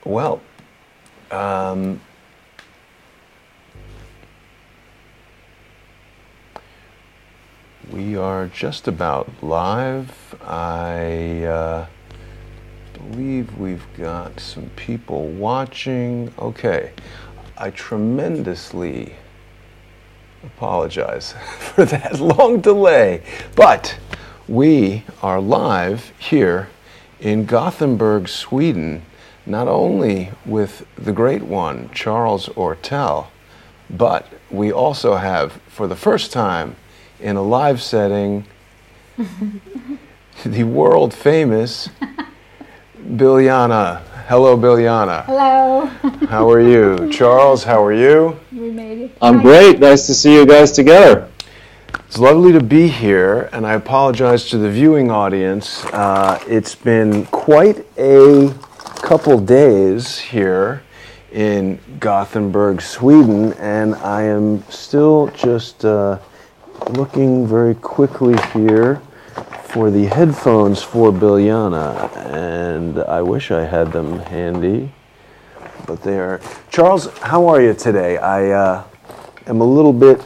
Well, we are just about live. I believe we've got some people watching. Okay, I tremendously apologize for that long delay, but we are live here in Gothenburg, Sweden, not only with the great one, Charles Ortel, but we also have, for the first time in a live setting, the world famous Biljana. Hello, Biljana. Hello. How are you? Charles, how are you? We made it. I'm great. Nice to see you guys together. It's lovely to be here, and I apologize to the viewing audience. It's been quite a couple days here in Gothenburg, Sweden, and I am still just looking very quickly here for the headphones for Biljana, and I wish I had them handy, but they are. Charles, how are you today? I am a little bit,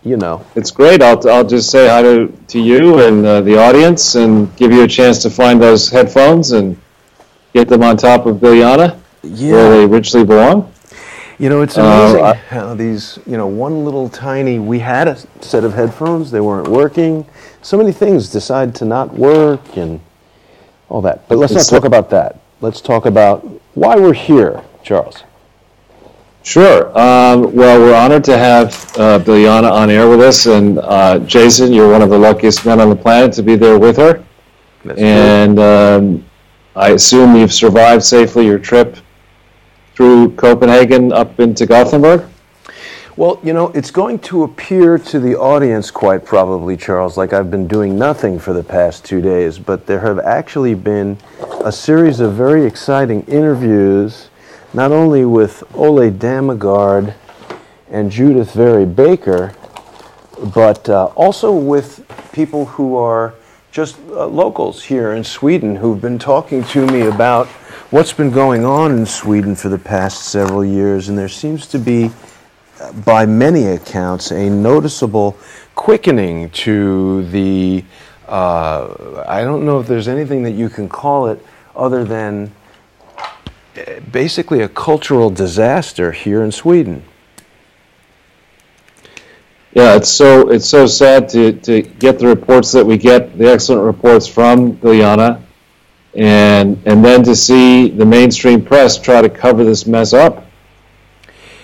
you know. It's great. I'll just say hi to you and the audience and give you a chance to find those headphones and get them on top of Biljana, where they richly belong. You know, it's amazing how these, one little tiny, we had a set of headphones, they weren't working. So many things decide to not work and all that. But let's not talk about that. Let's talk about why we're here, Charles. Sure. Well, we're honored to have Biljana on air with us, and Jason, you're one of the luckiest men on the planet to be there with her. That's and I assume you've survived safely your trip through Copenhagen up into Gothenburg? Well, it's going to appear to the audience quite probably, Charles, like I've been doing nothing for the past 2 days, but there have actually been a series of very exciting interviews, not only with Ole Damegard and Judith Very Baker, but also with people who are just locals here in Sweden who've been talking to me about what's been going on in Sweden for the past several years, and there seems to be, by many accounts, a noticeable quickening to the, I don't know if there's anything that you can call it other than basically a cultural disaster here in Sweden. Yeah, it's so sad to get the reports that we get, the excellent reports from Biljana, and then to see the mainstream press try to cover this mess up.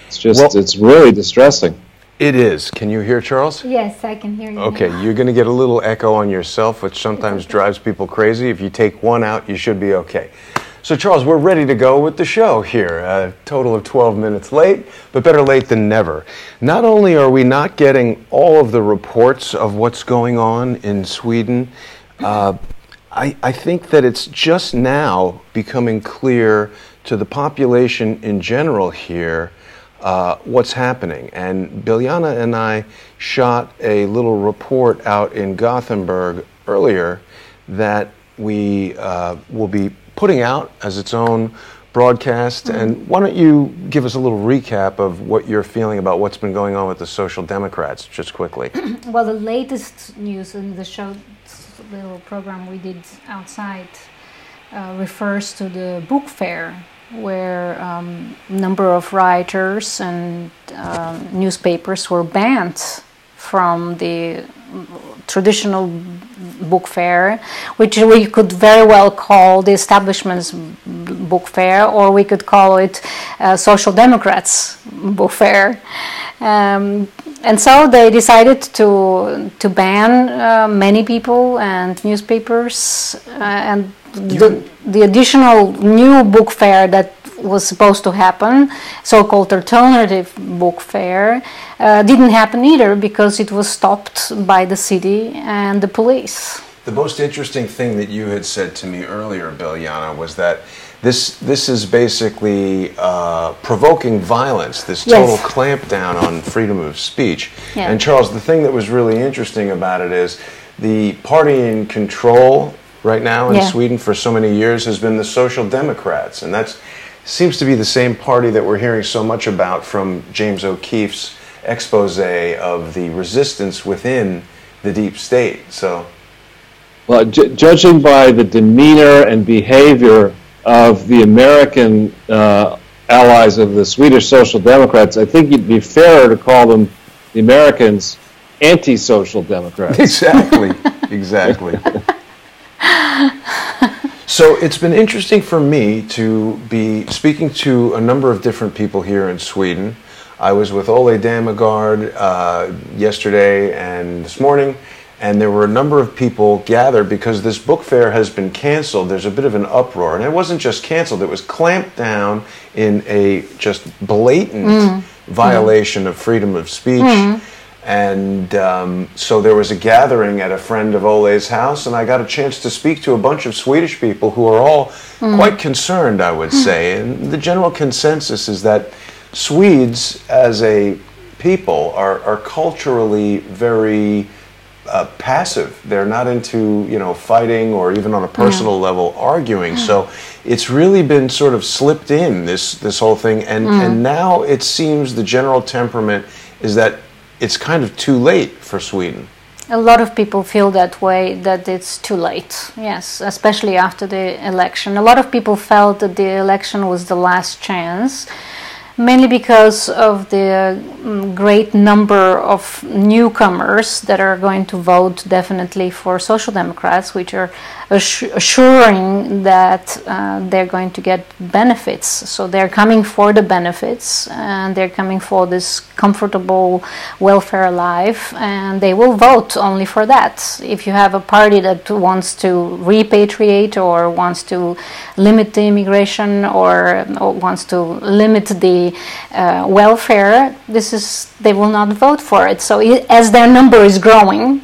It's just, it's really distressing. It is. Can you hear Charles? Yes, I can hear you. Okay, you're going to get a little echo on yourself, which sometimes drives people crazy. If you take one out, you should be okay. So Charles, we're ready to go with the show here. A total of 12 minutes late, but better late than never. Not only are we not getting all of the reports of what's going on in Sweden, I think that it's just now becoming clear to the population in general here what's happening. And Biljana and I shot a little report out in Gothenburg earlier that we will be putting out as its own broadcast. And why don't you give us a little recap of what you're feeling about what's been going on with the Social Democrats, just quickly. Well, the latest news in the show, little program we did outside, refers to the book fair, where a number of writers and newspapers were banned from the traditional book fair, which we could very well call the establishment's book fair, or we could call it Social Democrats book fair. And so they decided to ban many people and newspapers, and the additional new book fair that was supposed to happen, so-called alternative book fair, didn't happen either because it was stopped by the city and the police. The most interesting thing that you had said to me earlier, Biljana, was that this is basically provoking violence, this total clampdown on freedom of speech. Yeah. And Charles, the thing that was really interesting about it is the party in control right now in Yeah. Sweden for so many years has been the Social Democrats, and that seems to be the same party that we're hearing so much about from James O'Keefe's expose of the resistance within the deep state. So, well, judging by the demeanor and behavior of the American allies of the Swedish Social Democrats, I think it'd be fairer to call them, the Americans, anti-social democrats. exactly, exactly. So it's been interesting for me to be speaking to a number of different people here in Sweden. I was with Ole Damegard yesterday and this morning, and there were a number of people gathered because this book fair has been canceled. There's a bit of an uproar, and it wasn't just canceled, it was clamped down in a just blatant violation of freedom of speech. And so there was a gathering at a friend of Ole's house, and I got a chance to speak to a bunch of Swedish people who are all quite concerned, I would say. And the general consensus is that Swedes as a people are culturally very passive. They're not into, fighting or even on a personal level arguing. So it's really been sort of slipped in, this whole thing. And now it seems the general temperament is that it's kind of too late for Sweden. A lot of people feel that way, that it's too late, yes, especially after the election. A lot of people felt that the election was the last chance, mainly because of the great number of newcomers that are going to vote definitely for Social Democrats, which are assuring that they're going to get benefits. So they're coming for the benefits, and they're coming for this comfortable welfare life, and they will vote only for that. If you have a party that wants to repatriate or wants to limit the immigration or wants to limit the welfare, they will not vote for it. So as their number is growing,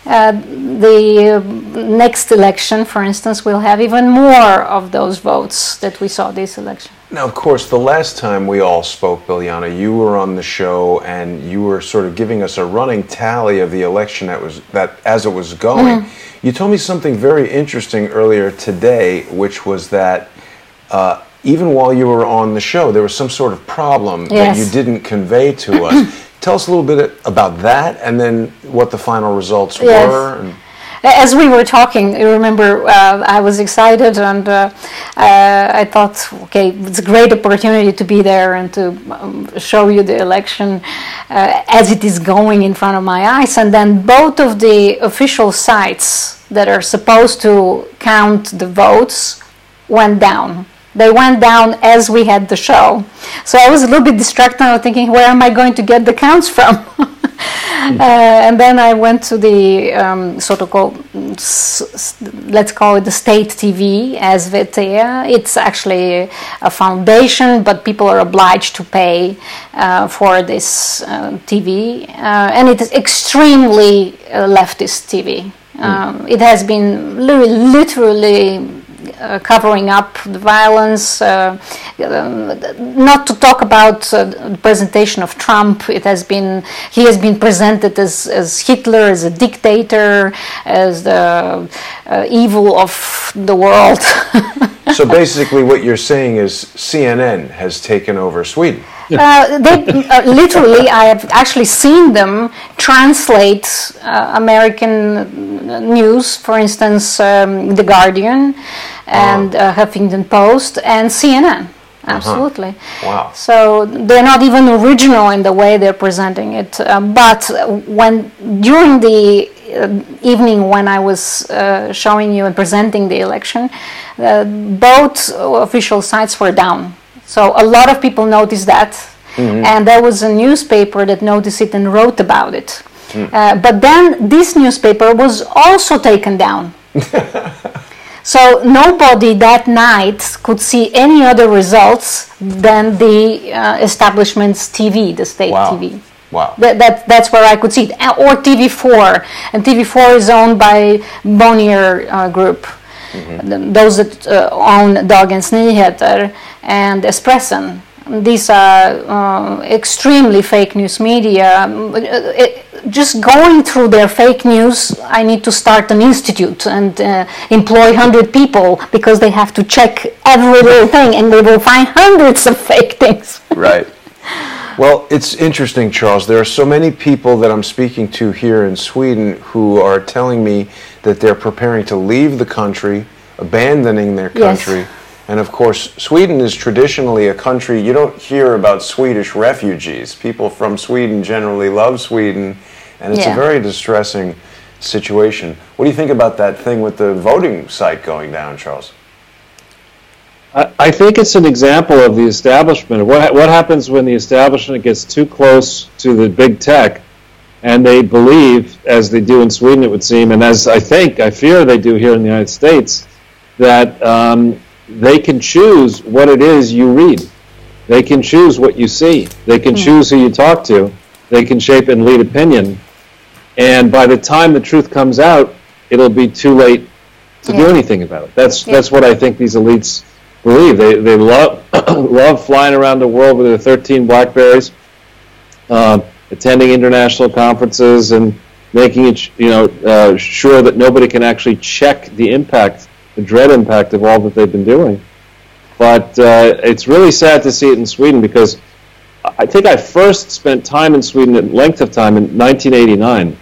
the next election, for instance, will have even more of those votes that we saw this election. Now, of course, the last time we all spoke, Biljana, you were on the show and you were sort of giving us a running tally of the election that as it was going. You told me something very interesting earlier today, which was that even while you were on the show, there was some sort of problem that you didn't convey to us. Tell us a little bit about that, and then what the final results were. As we were talking, I remember I was excited, and I thought, okay, it's a great opportunity to be there and to show you the election as it is going in front of my eyes. And then both of the official sites that are supposed to count the votes went down. They went down as we had the show. So I was a little bit distracted. I was thinking, where am I going to get the counts from? And then I went to the let's call it the state TV, SVT. It's actually a foundation, but people are obliged to pay for this TV. And it is extremely leftist TV. It has been literally covering up the violence, not to talk about the presentation of Trump. He has been presented as Hitler, as a dictator, as the evil of the world. So basically what you're saying is CNN has taken over Sweden. Literally, I have actually seen them translate American news, for instance, The Guardian and Huffington Post and CNN. Absolutely. Wow. So they're not even original in the way they're presenting it. But during the evening when I was showing you and presenting the election, both official sites were down. So a lot of people noticed that, and there was a newspaper that noticed it and wrote about it. But then this newspaper was also taken down. So nobody that night could see any other results than the establishment's TV, the state TV. Wow. That's where I could see it. Or TV4. And TV4 is owned by Bonnier Group. Those that own Dagens Nyheter and Expressen. These are extremely fake news media. just going through their fake news, I need to start an institute and employ 100 people because they have to check every little thing, and they will find hundreds of fake things. Right. Well, it's interesting, Charles. There are so many people that I'm speaking to here in Sweden who are telling me that they're preparing to leave the country, abandoning their country. Yes. And of course, Sweden is traditionally a country, you don't hear about Swedish refugees. People from Sweden generally love Sweden, and it's a very distressing situation. What do you think about that thing with the voting site going down, Charles? I think it's an example of the establishment. What happens when the establishment gets too close to the big tech, and they believe, as they do in Sweden, it would seem, and as I fear they do here in the United States, that they can choose what it is you read. They can choose what you see. They can choose who you talk to. They can shape and lead opinion. And by the time the truth comes out, it'll be too late to do anything about it. That's what I think these elites believe. They love love flying around the world with their 13 Blackberries, attending international conferences and making it sure that nobody can actually check the impact, the dread impact of all that they've been doing. But it's really sad to see it in Sweden, because I think I first spent time in Sweden, at length of time, in 1989.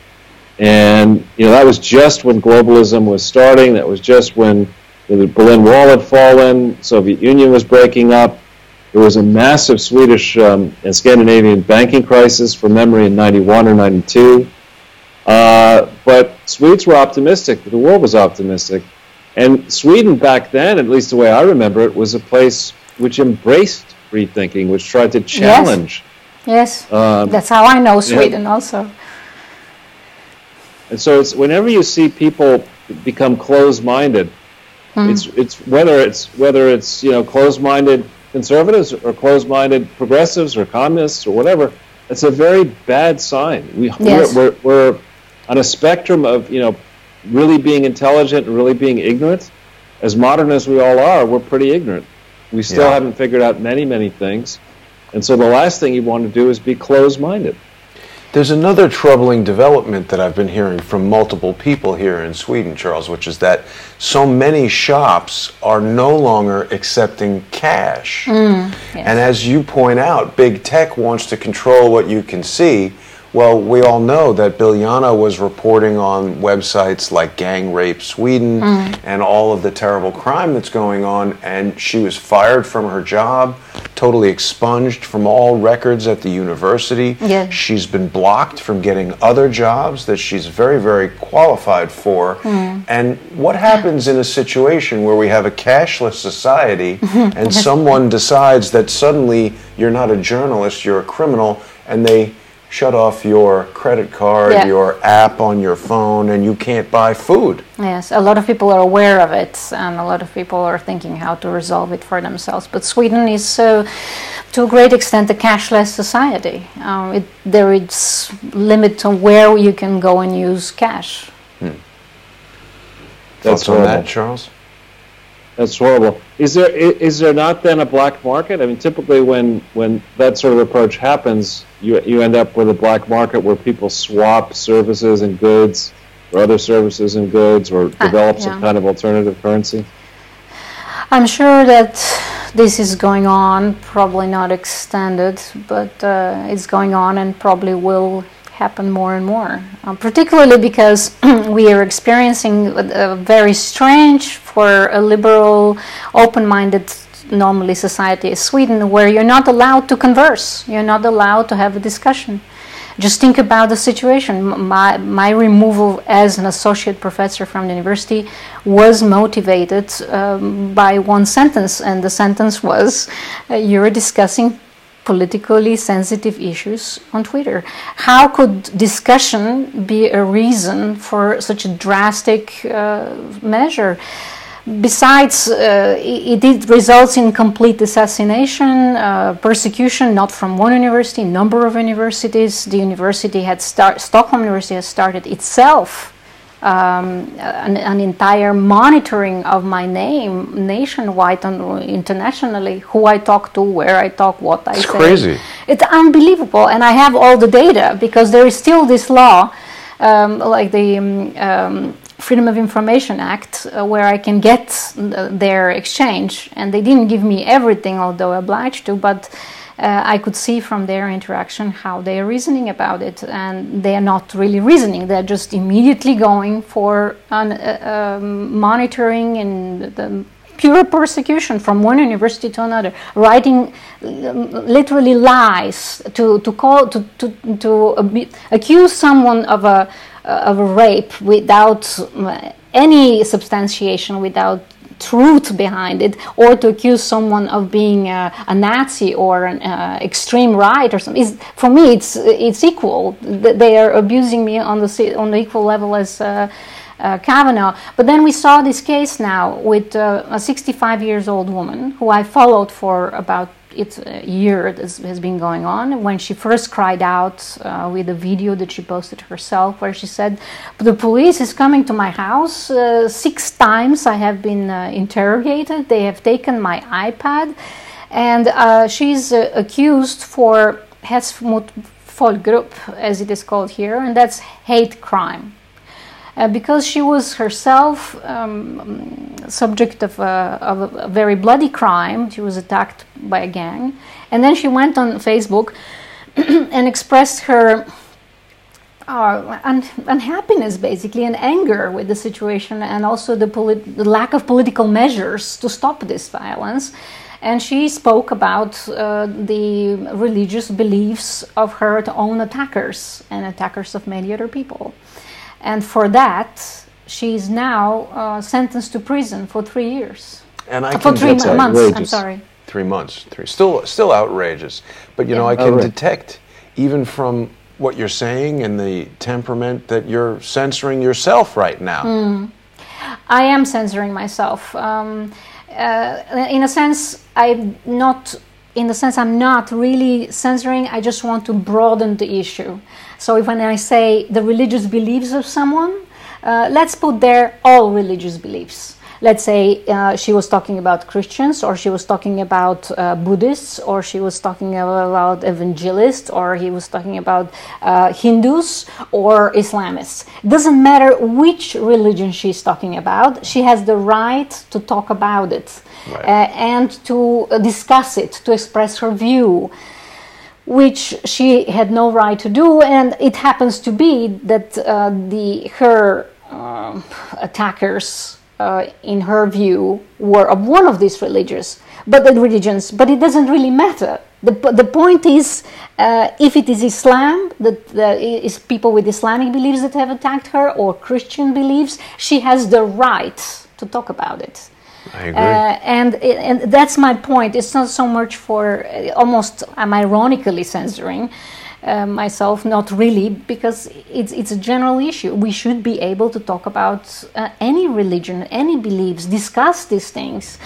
And that was just when globalism was starting. That was just when the Berlin Wall had fallen, Soviet Union was breaking up. There was a massive Swedish and Scandinavian banking crisis, from memory, in 91 or 92. But Swedes were optimistic. The world was optimistic. And Sweden back then, at least the way I remember it, was a place which embraced free thinking, which tried to challenge. Yes, that's how I know Sweden also. And so it's whenever you see people become closed-minded, it's whether it's closed-minded conservatives or closed-minded progressives or communists or whatever, it's a very bad sign. We're on a spectrum of really being intelligent and really being ignorant. As modern as we all are, we're pretty ignorant. We still haven't figured out many things, and so the last thing you want to do is be closed-minded. There's another troubling development that I've been hearing from multiple people here in Sweden, Charles, which is that so many shops are no longer accepting cash. Yes. And as you point out, big tech wants to control what you can see. Well, we all know that Biljana was reporting on websites like Gang Rape Sweden and all of the terrible crime that's going on, and she was fired from her job, totally expunged from all records at the university. Yeah. She's been blocked from getting other jobs that she's very, very qualified for. And what happens in a situation where we have a cashless society and someone decides that suddenly you're not a journalist, you're a criminal, and they shut off your credit card, your app on your phone, and you can't buy food? Yes, a lot of people are aware of it, and a lot of people are thinking how to resolve it for themselves. But Sweden is, to a great extent, a cashless society. There is limit to where you can go and use cash. Thoughts on that, Charles? That's horrible. Is there not then a black market? I mean, typically when that sort of approach happens, you end up with a black market where people swap services and goods, or other services and goods, or develop some kind of alternative currency. I'm sure that this is going on, probably not extended, but it's going on and probably will happen more and more, particularly because we are experiencing a very strange, for a liberal, open-minded, normally society as Sweden, where you're not allowed to converse, you're not allowed to have a discussion. Just think about the situation. My removal as an associate professor from the university was motivated by one sentence, and the sentence was, you're discussing politically sensitive issues on Twitter. How could discussion be a reason for such a drastic measure? Besides, it results in complete assassination, persecution, not from one university, number of universities. The university Stockholm University has started itself an entire monitoring of my name nationwide and internationally, who I talk to, where I talk, what I say. It's crazy. It's unbelievable, and I have all the data because there is still this law, like the Freedom of Information Act, where I can get their exchange, and they didn't give me everything, although obliged to, but I could see from their interaction how they are reasoning about it, and they are not really reasoning, they're just immediately going for monitoring and the pure persecution from one university to another, writing literally lies to accuse someone of a rape without any substantiation, without truth behind it, or to accuse someone of being a Nazi or an extreme right or something. For me, it's equal. They are abusing me on the equal level as Kavanaugh. But then we saw this case now with a 65 years old woman who I followed for about a year. This has been going on. When she first cried out with a video that she posted herself, where she said, "The police is coming to my house. 6 times I have been interrogated. They have taken my iPad," and she's accused for Hetsmot Folkgrupp, as it is called here, and that's hate crime. Because she was herself subject of a very bloody crime. She was attacked by a gang. And then she went on Facebook and expressed her unhappiness, basically, and anger with the situation, and also the lack of political measures to stop this violence. And she spoke about the religious beliefs of her own attackers and attackers of many other people. And for that, she is now sentenced to prison for 3 years. And I for can 3 months. outrageous. I'm sorry. 3 months. Still outrageous. But you know, I can detect even from what you're saying and the temperament that you're censoring yourself right now. I am censoring myself. In a sense, I'm not really censoring. I just want to broaden the issue. So when I say the religious beliefs of someone, let's put there all religious beliefs. Let's say she was talking about Christians, or she was talking about Buddhists, or she was talking about evangelists, or he was talking about Hindus or Islamists. It doesn't matter which religion she's talking about. She has the right to talk about it, and to discuss it, to express her view, which she had no right to do. And it happens to be that her attackers, in her view, were of one of these religions, but it doesn't really matter. The point is, if it is Islam, that is people with Islamic beliefs that have attacked her, or Christian beliefs, she has the right to talk about it. I agree. And that's my point. It's not so much for, almost I'm ironically censoring myself, not really, because it's a general issue. We should be able to talk about any religion, any beliefs, discuss these things.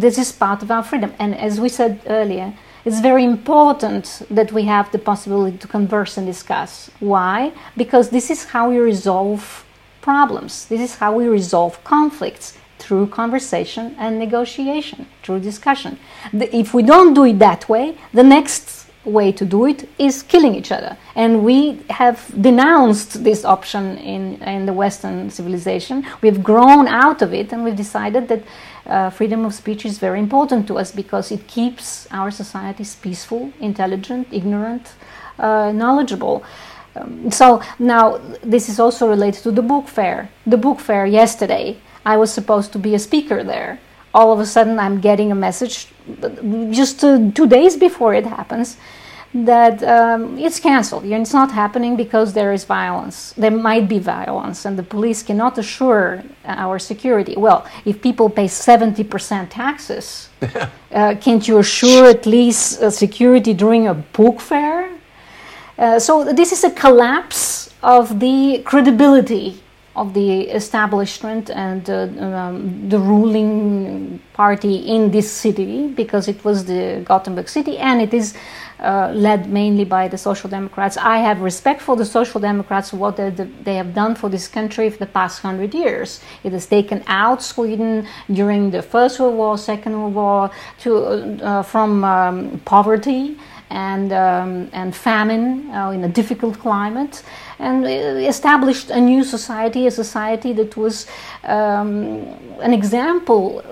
This is part of our freedom. And as we said earlier, it's very important that we have the possibility to converse and discuss. Why? Because this is how we resolve problems. This is how we resolve conflicts, through conversation and negotiation, through discussion. If we don't do it that way, the next way to do it is killing each other. And we have denounced this option in the Western civilization. We've grown out of it, and we've decided that freedom of speech is very important to us because it keeps our societies peaceful, intelligent, ignorant, knowledgeable. So now this is also related to the book fair. The book fair yesterday, I was supposed to be a speaker there. All of a sudden, I'm getting a message just 2 days before it happens that it's canceled. It's not happening because there is violence. There might be violence, and the police cannot assure our security. Well, if people pay 70% taxes, can't you assure at least security during a book fair? So this is a collapse of the credibility of the establishment and the ruling party in this city, because it was the Gothenburg city, and it is led mainly by the Social Democrats. I have respect for the Social Democrats, what they have done for this country for the past 100 years. It has taken out Sweden during the First World War, Second World War from poverty, and famine in a difficult climate, and established a new society, a society that was an example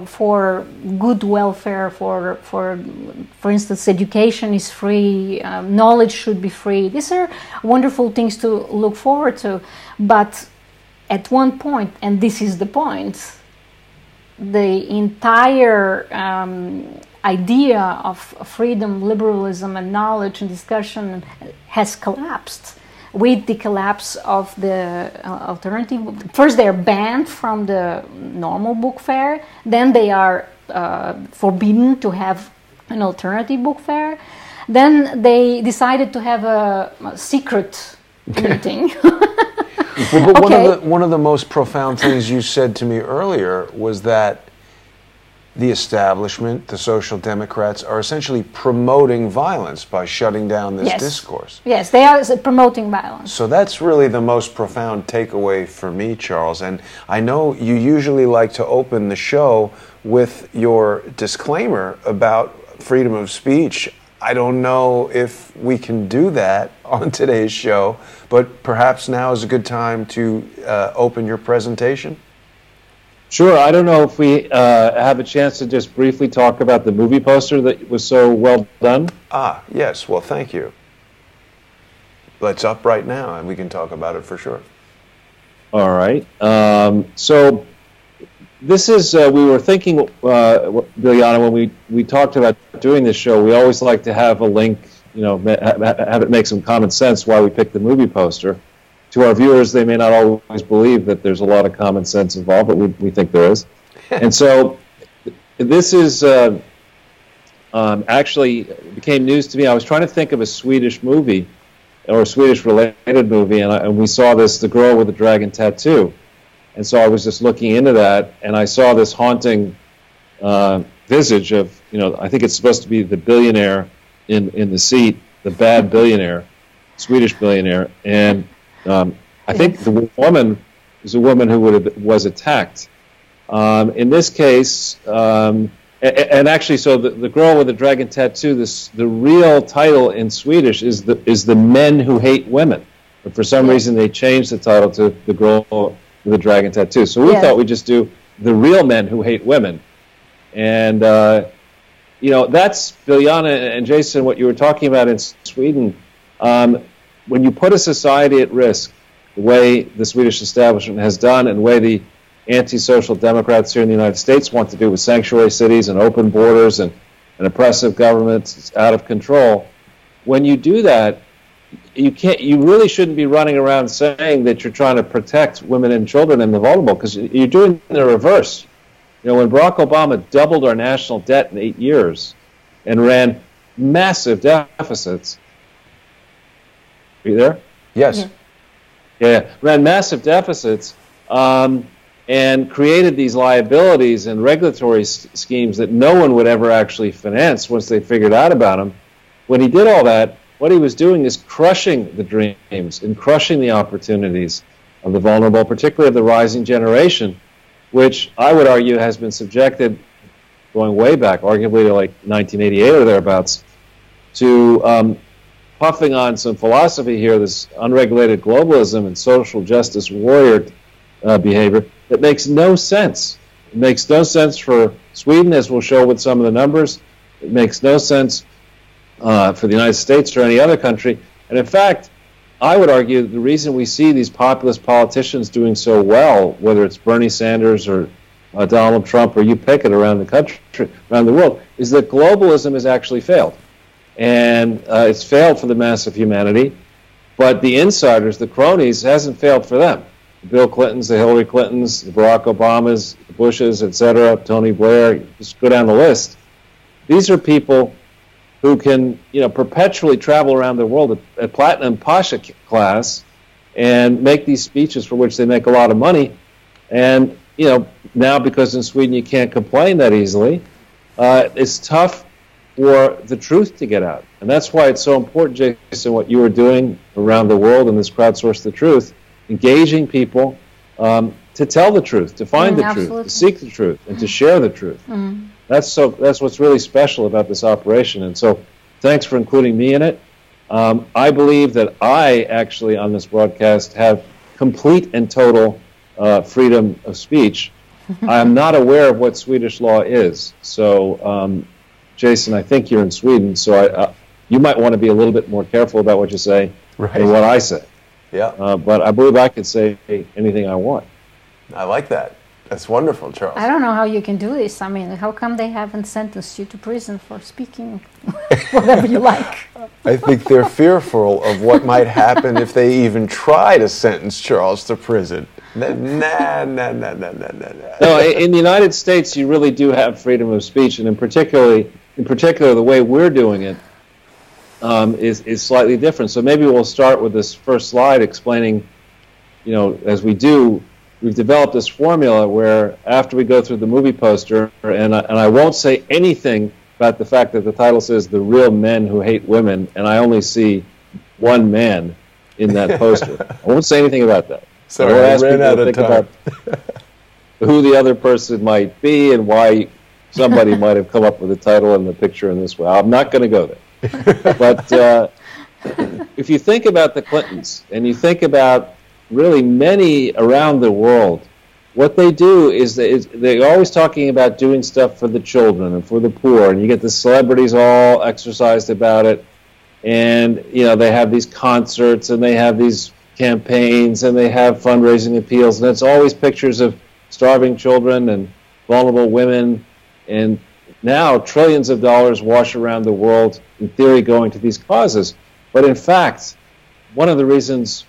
for good welfare. For instance, education is free, knowledge should be free. These are wonderful things to look forward to, but at one point, and this is the point, the entire idea of freedom, liberalism, and knowledge and discussion has collapsed with the collapse of the alternative. First, they're banned from the normal book fair. Then they are forbidden to have an alternative book fair. Then they decided to have a secret meeting. Well, but one of the most profound things you said to me earlier was that the establishment, the Social Democrats, are essentially promoting violence by shutting down this discourse. Yes, they are promoting violence. So that's really the most profound takeaway for me, Charles. And I know you usually like to open the show with your disclaimer about freedom of speech. I don't know if we can do that on today's show, but perhaps now is a good time to open your presentation. Sure. I don't know if we have a chance to just briefly talk about the movie poster that was so well done. Ah, yes. Well, thank you. It's up right now, and we can talk about it for sure. All right. So this is, we were thinking, Biljana, when we talked about doing this show, we always like to have a link, have it make some common sense why we picked the movie poster. To our viewers, they may not always believe that there's a lot of common sense involved, but we think there is. And so this is actually became news to me. I was trying to think of a Swedish movie or a Swedish-related movie, and we saw this, The Girl with the Dragon Tattoo. And so I was just looking into that, and I saw this haunting visage of, I think it's supposed to be the billionaire in the seat, the bad billionaire, Swedish billionaire, and I think the woman is a woman who was attacked. In this case, and actually, so the Girl with the Dragon Tattoo, the real title in Swedish is the Men Who Hate Women. But for some reason, they changed the title to The Girl with the Dragon Tattoo. So we thought we'd just do The Real Men Who Hate Women. And, that's, Biljana and Jason, what you were talking about in Sweden. When you put a society at risk, the way the Swedish establishment has done and the way the anti-social Democrats here in the United States want to do with sanctuary cities and open borders and an oppressive government that's out of control, when you do that, you really shouldn't be running around saying that you're trying to protect women and children and the vulnerable, because you're doing the reverse. When Barack Obama doubled our national debt in 8 years and ran massive deficits, are you there? Yes. Yeah, ran massive deficits and created these liabilities and regulatory schemes that no one would ever actually finance once they figured out about them. When he did all that, what he was doing is crushing the dreams and crushing the opportunities of the vulnerable, particularly of the rising generation, which I would argue has been subjected, going way back, arguably to like 1988 or thereabouts, to puffing on some philosophy here, this unregulated globalism and social justice warrior behavior that makes no sense. It makes no sense for Sweden, as we'll show with some of the numbers. It makes no sense for the United States or any other country. And in fact, I would argue the reason we see these populist politicians doing so well, whether it's Bernie Sanders or Donald Trump or you pick it around the country, around the world, is that globalism has actually failed. And it's failed for the mass of humanity, but the insiders, the cronies, hasn't failed for them. The Bill Clintons, the Hillary Clintons, the Barack Obamas, the Bushes, etc., Tony Blair, just go down the list. These are people who can, perpetually travel around the world at platinum Pasha class and make these speeches for which they make a lot of money. And, now because in Sweden you can't complain that easily, it's tough for the truth to get out. And that's why it's so important, Jason, what you are doing around the world in this Crowdsource the Truth, engaging people to tell the truth, to find the truth, to seek the truth, and to share the truth. That's what's really special about this operation. And so thanks for including me in it. I believe that I actually, on this broadcast, have complete and total freedom of speech. I am not aware of what Swedish law is. So, Jason, I think you're in Sweden, so you might want to be a little bit more careful about what you say than what I say. Yeah. But I believe I can say anything I want. I like that. That's wonderful, Charles. I don't know how you can do this. I mean, how come they haven't sentenced you to prison for speaking whatever you like? I think they're fearful of what might happen if they even try to sentence Charles to prison. Nah. No, in the United States, you really do have freedom of speech, and in particular, the way we're doing it is slightly different. So maybe we'll start with this first slide explaining, as we do. We've developed this formula where after we go through the movie poster, and I won't say anything about the fact that the title says "The Real Men Who Hate Women," and I only see one man in that poster. I won't say anything about that. Sorry, I ran out of time. About who the other person might be and why somebody might have come up with the title and the picture in this way. I'm not going to go there. But if you think about the Clintons, and you think about really many around the world, what they do is they're always talking about doing stuff for the children and for the poor, and you get the celebrities all exercised about it, and they have these concerts and they have these campaigns and they have fundraising appeals, and it's always pictures of starving children and vulnerable women, and now trillions of dollars wash around the world, in theory going to these causes. But in fact, one of the reasons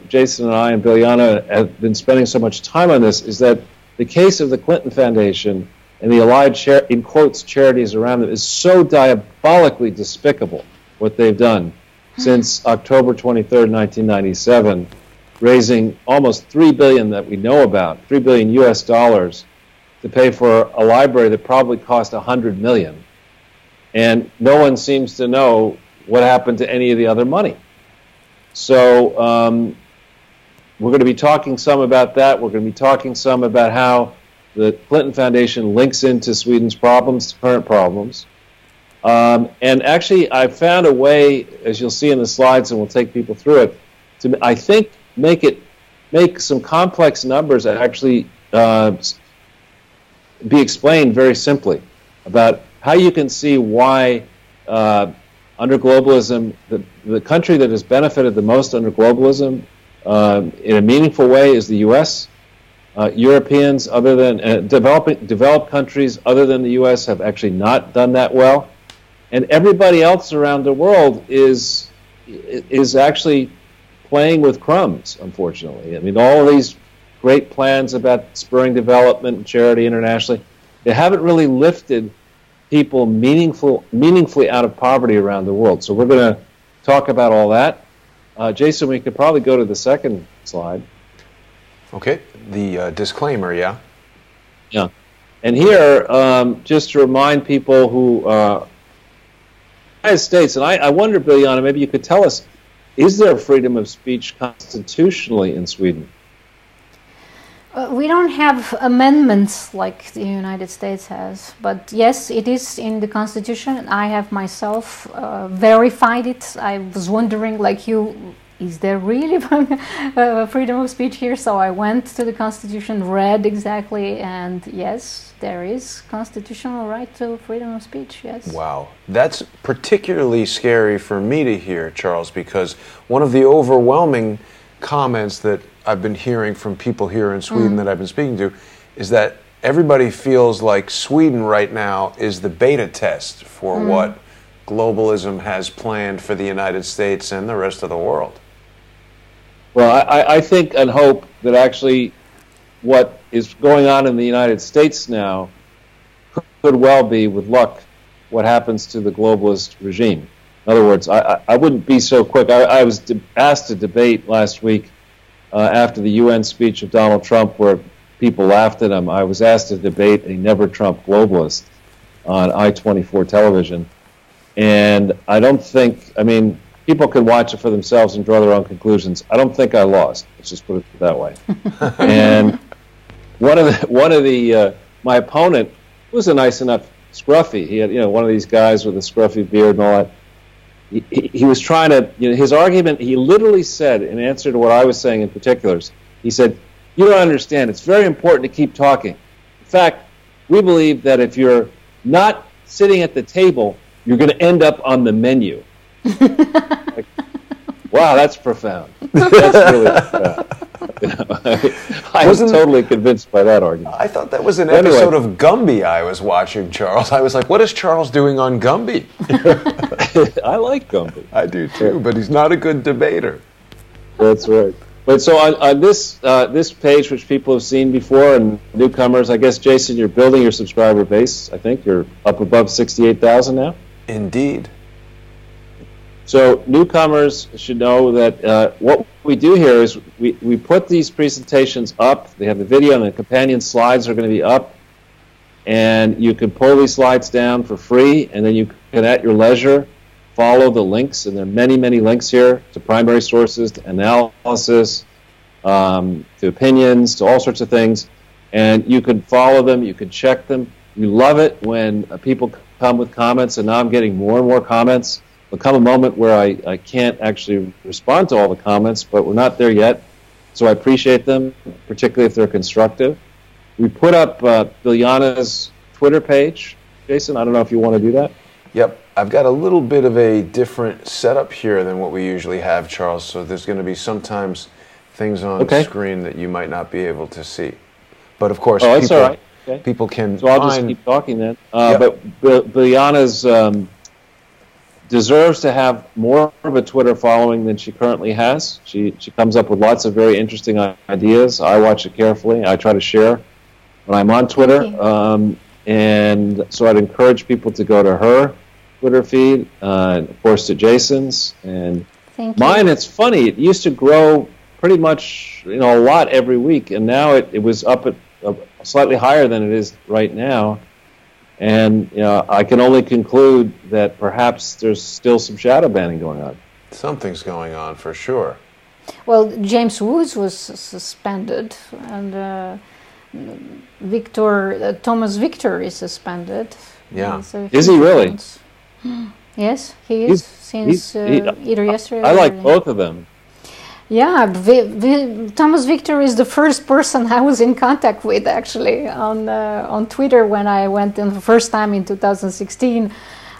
Jason and I and Biljana have been spending so much time on this is that the case of the Clinton Foundation and the allied, in quotes, charities around it is so diabolically despicable, what they've done since October 23rd, 1997, raising almost $3 billion that we know about, $3 billion US dollars, to pay for a library that probably cost $100 million. And no one seems to know what happened to any of the other money. So we're going to be talking some about that. We're going to be talking some about how the Clinton Foundation links into Sweden's problems, current problems. And actually, I found a way, as you'll see in the slides, and we'll take people through it, to, I think, make some complex numbers actually be explained very simply about how you can see why under globalism, the country that has benefited the most under globalism in a meaningful way is the U.S. Europeans, other than developed countries other than the U.S., have actually not done that well, and everybody else around the world is actually playing with crumbs. Unfortunately, I mean, all of these great plans about spurring development and charity internationally, they haven't really lifted people meaningfully out of poverty around the world. So we're going to talk about all that. Jason, we could probably go to the second slide. Okay, the disclaimer, yeah? Yeah. And here, just to remind people who, United States, and I wonder, Biljana, maybe you could tell us, is there freedom of speech constitutionally in Sweden? We don't have amendments like the United States has, but yes, it is in the Constitution. I have myself verified it. I was wondering, like you, is there really freedom of speech here? So I went to the Constitution, read exactly, and yes, there is constitutional right to freedom of speech, yes. Wow. That's particularly scary for me to hear, Charles, because one of the overwhelming comments that I've been hearing from people here in Sweden that I've been speaking to is that everybody feels like Sweden right now is the beta test for what globalism has planned for the United States and the rest of the world. Well, I think and hope that actually what is going on in the United States now could well be, with luck, what happens to the globalist regime. In other words, I wouldn't be so quick. I was asked to debate last week after the UN speech of Donald Trump, where people laughed at him. I was asked to debate a never-Trump globalist on I-24 television. And I don't think, I mean, people can watch it for themselves and draw their own conclusions. I don't think I lost. Let's just put it that way. And my opponent was a nice enough scruffy. He had, one of these guys with a scruffy beard and all that. he was trying to, his argument, he literally said, in answer to what I was saying in particulars, he said, you don't understand, it's very important to keep talking. In fact, we believe that if you're not sitting at the table, you're going to end up on the menu. Like, wow, that's profound. That's really profound. I was totally convinced by that argument. I thought that was an episode of Gumby I was watching, Charles. I was like, what is Charles doing on Gumby? I like Gumby. I do too, but he's not a good debater. That's right. But so on this page, which people have seen before, and newcomers, I guess, Jason, you're building your subscriber base. I think you're up above 68,000 now. Indeed. So newcomers should know that what we do here is we put these presentations up. They have the video, and the companion slides are going to be up. And you can pull these slides down for free, and then you can, at your leisure, follow the links. And there are many, many links here to primary sources, to analysis, to opinions, to all sorts of things. And you can follow them. You can check them. We love it when people come with comments, and now I'm getting more and more comments. There'll come a moment where I can't actually respond to all the comments, but we're not there yet. So I appreciate them, particularly if they're constructive. We put up Biljana's Twitter page. Jason, I don't know if you want to do that. Yep. I've got a little bit of a different setup here than what we usually have, Charles, so there's going to be sometimes things on screen that you might not be able to see. But, of course, that's all right. Okay. People can So I'll just keep talking then. But Biljana's deserves to have more of a Twitter following than she currently has. She comes up with lots of very interesting ideas. I watch it carefully. I try to share when I'm on Twitter. And so I'd encourage people to go to her Twitter feed, and of course to Jason's. And mine, it's funny. It used to grow pretty much a lot every week, and now it was up at slightly higher than it is right now. And I can only conclude that perhaps there's still some shadow banning going on. Something's going on for sure. Well, James Woods was suspended, and Thomas Victor is suspended. Yeah. So is he really? Yes, he is. Since either yesterday. I like both of them. Yeah, Thomas Victor is the first person I was in contact with actually on Twitter when I went in the first time in 2016.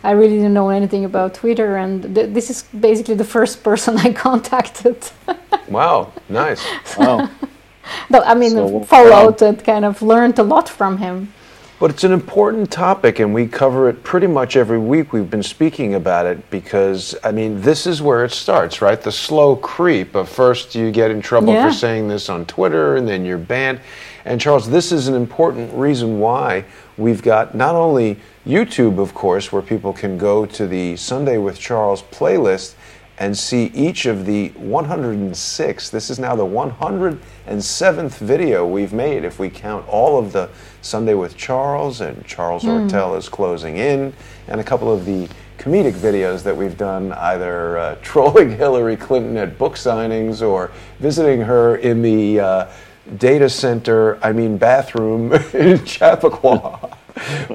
I really didn't know anything about Twitter, and this is basically the first person I contacted. Wow, nice. Wow. But I mean, followed and kind of learned a lot from him. But it's an important topic, and we cover it pretty much every week. We've been speaking about it because, I mean, this is where it starts, right? The slow creep of first you get in trouble for saying this on Twitter, and then you're banned. And Charles, this is an important reason why we've got not only YouTube, of course, where people can go to the Sunday with Charles playlist and see each of the 106. This is now the 107th video we've made if we count all of the Sunday with Charles and Charles Ortel is closing in, and a couple of the comedic videos that we've done, either trolling Hillary Clinton at book signings or visiting her in the bathroom in Chappaqua.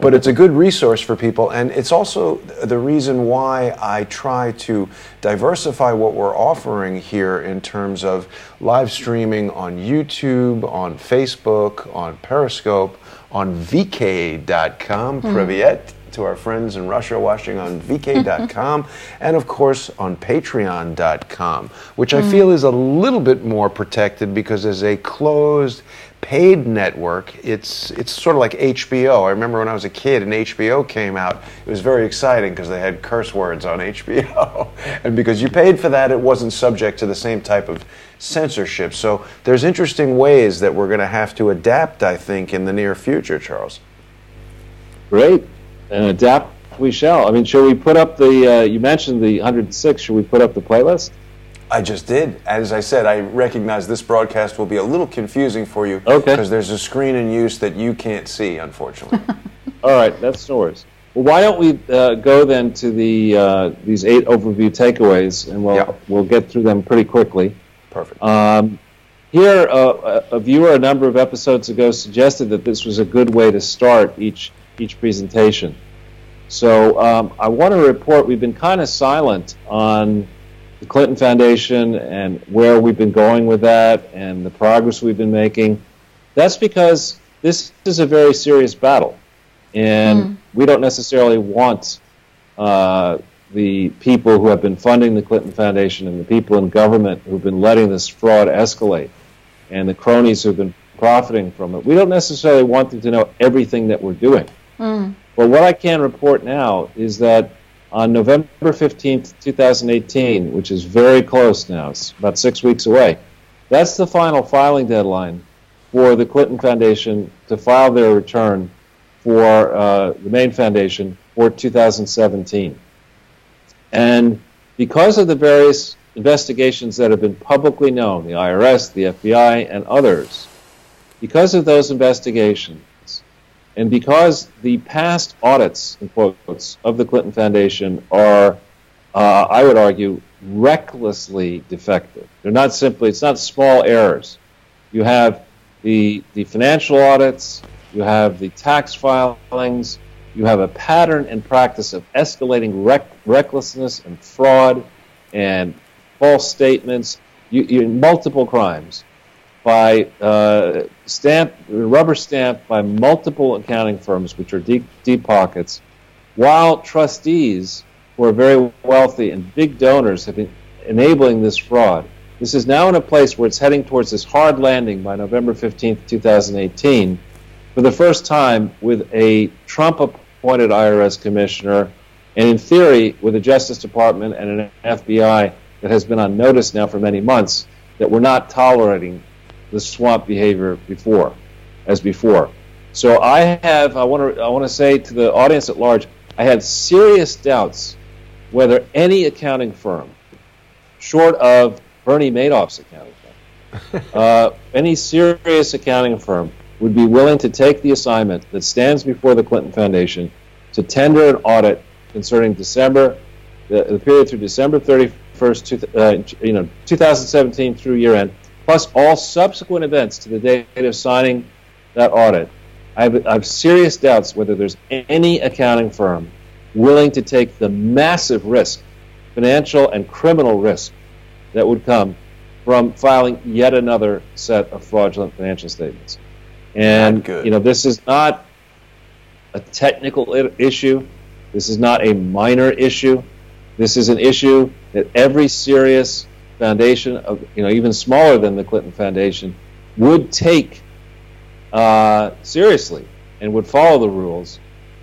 But it's a good resource for people, and it's also the reason why I try to diversify what we're offering here in terms of live streaming on YouTube, on Facebook, on Periscope, on VK.com, Privyet, to our friends in Russia watching on VK.com, and of course on Patreon.com, which I feel is a little bit more protected because as a closed paid network, it's sort of like HBO. I remember when I was a kid and HBO came out, it was very exciting because they had curse words on HBO. And because you paid for that, it wasn't subject to the same type of censorship. So there's interesting ways that we're going to have to adapt, I think, in the near future, Charles. Great. And adapt we shall. I mean, should we put up the, you mentioned the 106, should we put up the playlist? I just did. As I said, I recognize this broadcast will be a little confusing for you because there's a screen in use that you can't see, unfortunately. All right, that's no worries. Well, why don't we go then to the these 8 overview takeaways, and we'll get through them pretty quickly. Perfect. Here, a viewer a number of episodes ago suggested that this was a good way to start each presentation. So I want to report we've been kind of silent on the Clinton Foundation and where we've been going with that and the progress we've been making. That's because this is a very serious battle, and we don't necessarily want the people who have been funding the Clinton Foundation and the people in government who've been letting this fraud escalate and the cronies who've been profiting from it. We don't necessarily want them to know everything that we're doing. But what I can report now is that on November 15th, 2018, which is very close now, it's about 6 weeks away, that's the final filing deadline for the Clinton Foundation to file their return for the main foundation for 2017. And because of the various investigations that have been publicly known, the IRS, the FBI, and others, because of those investigations, and because the past audits, in quotes, of the Clinton Foundation are, I would argue, recklessly defective. They're not simply, it's not small errors. You have the financial audits, you have the tax filings, you have a pattern and practice of escalating recklessness and fraud and false statements, multiple crimes by rubber stamped by multiple accounting firms, which are deep pockets, while trustees who are very wealthy and big donors have been enabling this fraud. This is now in a place where it's heading towards this hard landing by November 15th, 2018, for the first time with a Trump-appointed IRS commissioner, and in theory with a Justice Department and an FBI that has been on notice now for many months that we're not tolerating the swamp behavior before. So I want to say to the audience at large, I had serious doubts whether any accounting firm, short of Bernie Madoff's accounting firm, any serious accounting firm would be willing to take the assignment that stands before the Clinton Foundation to tender an audit concerning the period through December 31st, 2017 through year end, plus all subsequent events to the date of signing that audit. I have serious doubts whether there's any accounting firm willing to take the massive risk, financial and criminal risk, that would come from filing yet another set of fraudulent financial statements. And this is not a technical issue. This is not a minor issue. This is an issue that every serious foundation, even smaller than the Clinton Foundation, would take seriously and would follow the rules.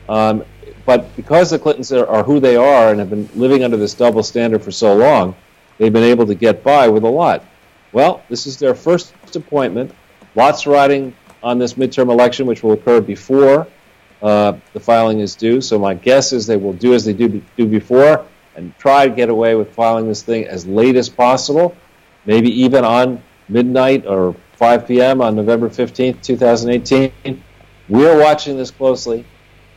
But because the Clintons are who they are and have been living under this double standard for so long, they've been able to get by with a lot. Well, this is their first appointment. Lots riding on this midterm election, which will occur before the filing is due. So my guess is they will do as they do before and try to get away with filing this thing as late as possible, maybe even on midnight or 5 p.m. on November 15th, 2018. We're watching this closely.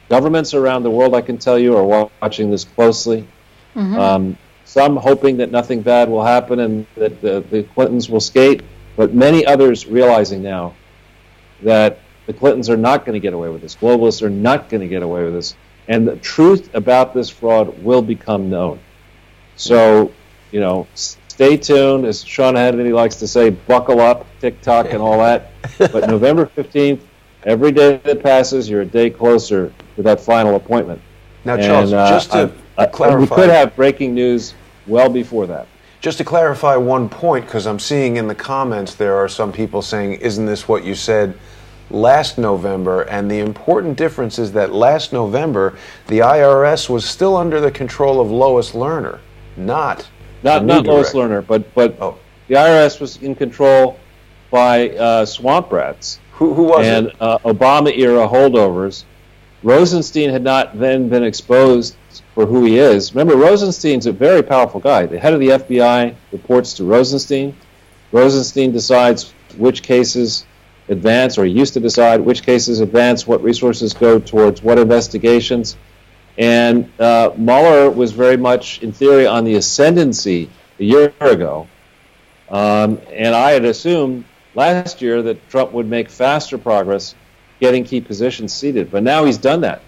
Governments around the world, I can tell you, are watching this closely. Some hoping that nothing bad will happen and that the Clintons will skate, but many others realizing now that the Clintons are not going to get away with this. Globalists are not going to get away with this. And the truth about this fraud will become known. So, stay tuned. As Sean Hannity likes to say, buckle up, TikTok and all that. But November 15th, every day that passes, you're a day closer to that final appointment. Now, Charles, just to clarify, we could have breaking news well before that. Just to clarify one point, because I'm seeing in the comments there are some people saying, isn't this what you said last November? And the important difference is that last November, the IRS was still under the control of Lois Lerner, not Lois Lerner, but the IRS was in control by swamp rats. Who was it? And Obama-era holdovers. Rosenstein had not then been exposed for who he is. Remember, Rosenstein's a very powerful guy. The head of the FBI reports to Rosenstein. Rosenstein decides which cases advance, or he used to decide which cases advance, what resources go towards what investigations. And Mueller was very much, in theory, on the ascendancy a year ago. And I had assumed last year that Trump would make faster progress getting key positions seated. But now he's done that.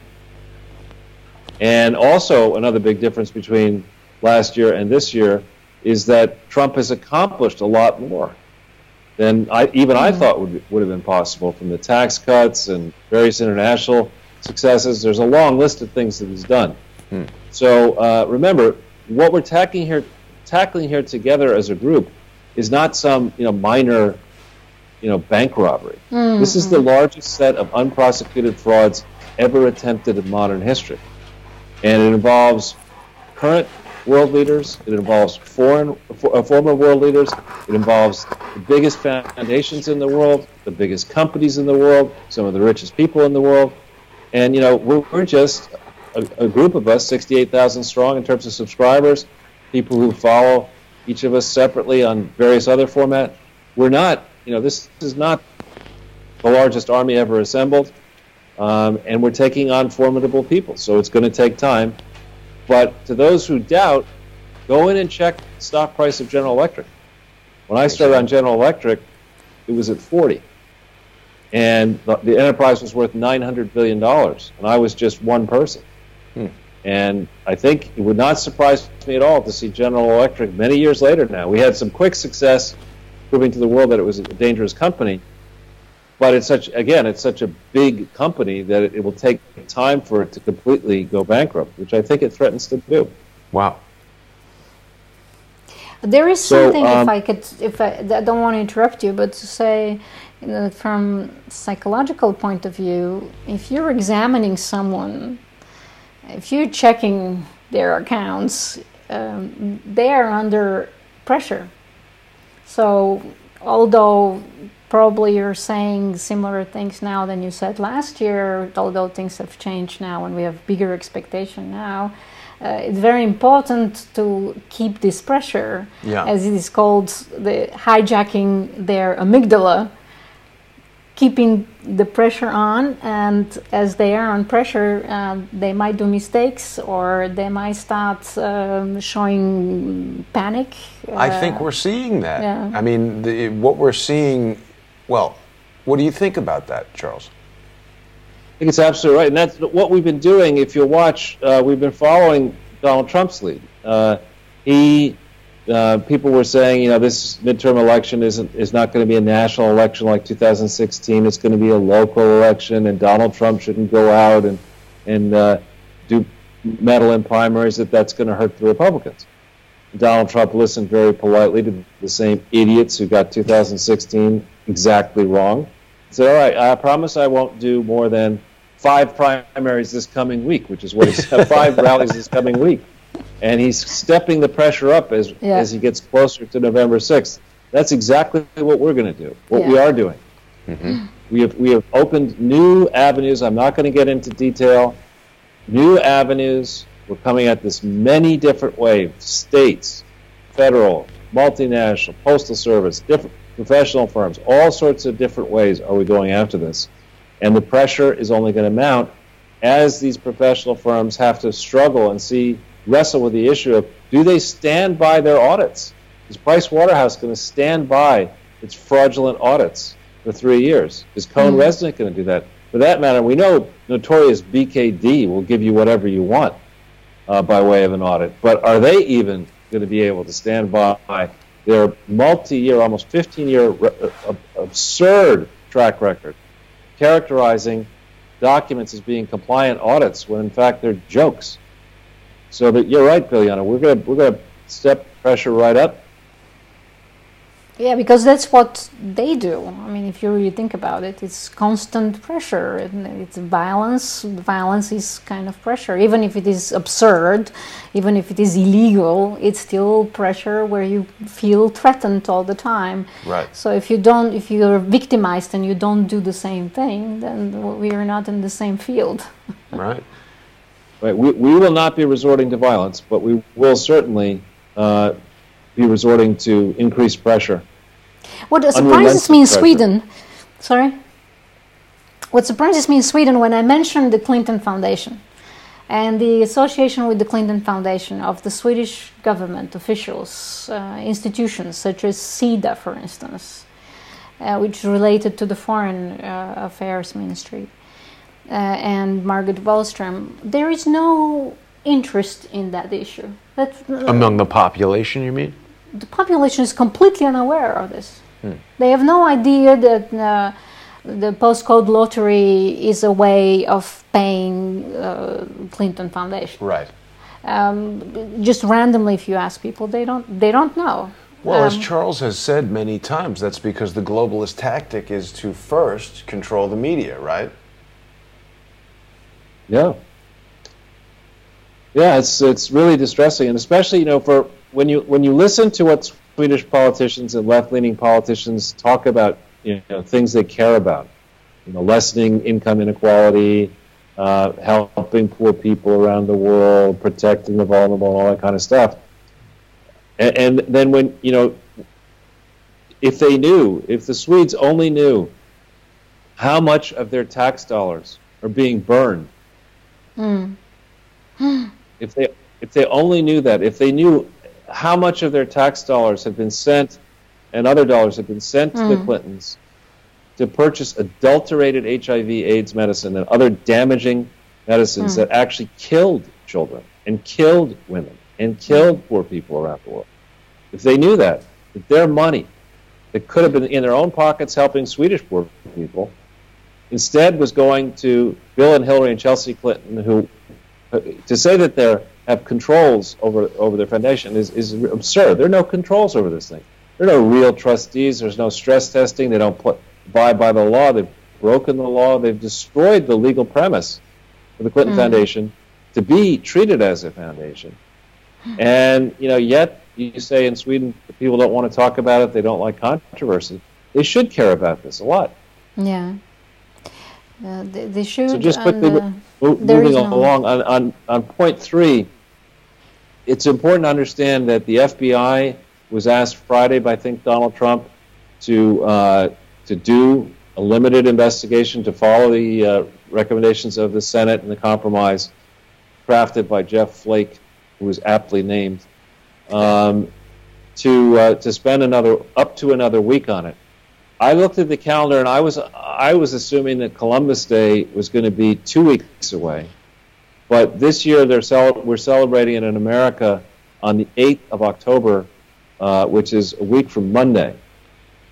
And also another big difference between last year and this year is that Trump has accomplished a lot more than I thought would have been possible, from the tax cuts and various international successes. There's a long list of things that he's done. So remember, what we're tackling here together as a group is not some minor bank robbery. This is the largest set of unprosecuted frauds ever attempted in modern history. And it involves current world leaders, it involves former world leaders, it involves the biggest foundations in the world, the biggest companies in the world, some of the richest people in the world. And, we're just a group of us, 68,000 strong in terms of subscribers, people who follow each of us separately on various other formats. We're not, this is not the largest army ever assembled. And we're taking on formidable people, so it's going to take time. But to those who doubt, go in and check the stock price of General Electric. When I started on General Electric, it was at 40. And the enterprise was worth $900 billion, and I was just one person. And I think it would not surprise me at all to see General Electric many years later now. We had some quick success proving to the world that it was a dangerous company. But it's such a big company that it will take time for it to completely go bankrupt, which I think it threatens to do. Wow. There is something, I don't want to interrupt you, but to say, from psychological point of view, if you're examining someone, if you're checking their accounts, they are under pressure. So, although probably you're saying similar things now than you said last year, although things have changed now and we have bigger expectation now. It's very important to keep this pressure, as it is called, the hijacking their amygdala, keeping the pressure on, and as they are on pressure, they might do mistakes or they might start showing panic. I think we're seeing that. Yeah. I mean, what we're seeing. Well, what do you think about that, Charles? I think it's absolutely right, and that's what we've been doing. If you watch, we've been following Donald Trump's lead. People were saying, this midterm election is not going to be a national election like 2016. It's going to be a local election, and Donald Trump shouldn't go out and do meddle in primaries. That's going to hurt the Republicans. Donald Trump listened very politely to the same idiots who got 2016 exactly wrong. He said, all right, I promise I won't do more than 5 primaries this coming week, which is what he said, 5 rallies this coming week. And he's stepping the pressure up as he gets closer to November 6th. That's exactly what we're going to do, what we are doing. Mm-hmm. We have opened new avenues. I'm not going to get into detail. New avenues. We're coming at this many different ways, states, federal, multinational, postal service, different professional firms, all sorts of different ways are we going after this. And the pressure is only going to mount as these professional firms have to struggle and wrestle with the issue of, do they stand by their audits? Is Price Waterhouse going to stand by its fraudulent audits for 3 years? Is Cohn Resnick going to do that? For that matter, we know notorious BKD will give you whatever you want by way of an audit, but are they even going to be able to stand by their multi-year, almost 15-year absurd track record, characterizing documents as being compliant audits when in fact they're jokes? So that you're right, Biljana, we're going to step pressure right up. Yeah, because that's what they do. I mean, if you really think about it, it's constant pressure. It's violence. Violence is kind of pressure. Even if it is absurd, even if it is illegal, it's still pressure where you feel threatened all the time. Right. So if you're victimized and you don't do the same thing, then we are not in the same field. Right. Right. We will not be resorting to violence, but we will certainly be resorting to increased pressure. What surprises me in Sweden, what surprises me in Sweden when I mentioned the Clinton Foundation and the association with the Clinton Foundation of the Swedish government officials, institutions such as SIDA, for instance, which is related to the Foreign Affairs Ministry. and Margaret Wallström, there is no interest in that issue. Among the population, you mean? The population is completely unaware of this. They have no idea that the postcode lottery is a way of paying Clinton Foundation. Right. Just randomly, if you ask people, they don't know. Well, as Charles has said many times, that's because the globalist tactic is to first control the media, right? Yeah. Yeah, it's really distressing, and especially for when you listen to what Swedish politicians and left-leaning politicians talk about, things they care about, lessening income inequality, helping poor people around the world, protecting the vulnerable, all that kind of stuff. And then when if the Swedes only knew how much of their tax dollars are being burned. If they only knew that, if they knew how much of their tax dollars have been sent and other dollars have been sent to the Clintons to purchase adulterated HIV/AIDS medicine and other damaging medicines that actually killed children and killed women and killed poor people around the world. If they knew that their money that could have been in their own pockets helping Swedish poor people instead was going to Bill and Hillary and Chelsea Clinton, who to say that they have controls over their foundation is absurd. There are no controls over this thing. There are no real trustees. There's no stress testing. They don't abide by the law. They've broken the law. They've destroyed the legal premise for the Clinton Foundation to be treated as a foundation. And yet you say in Sweden people don't want to talk about it. They don't like controversy. They should care about this a lot. Yeah. They should. So just quickly, moving along on point 3, it's important to understand that the FBI was asked Friday by Donald Trump to do a limited investigation to follow the recommendations of the Senate and the compromise crafted by Jeff Flake, who was aptly named, to spend up to another week on it. I looked at the calendar and I was assuming that Columbus Day was going to be 2 weeks away, but this year we're celebrating it in America on the 8th of October, which is a week from Monday.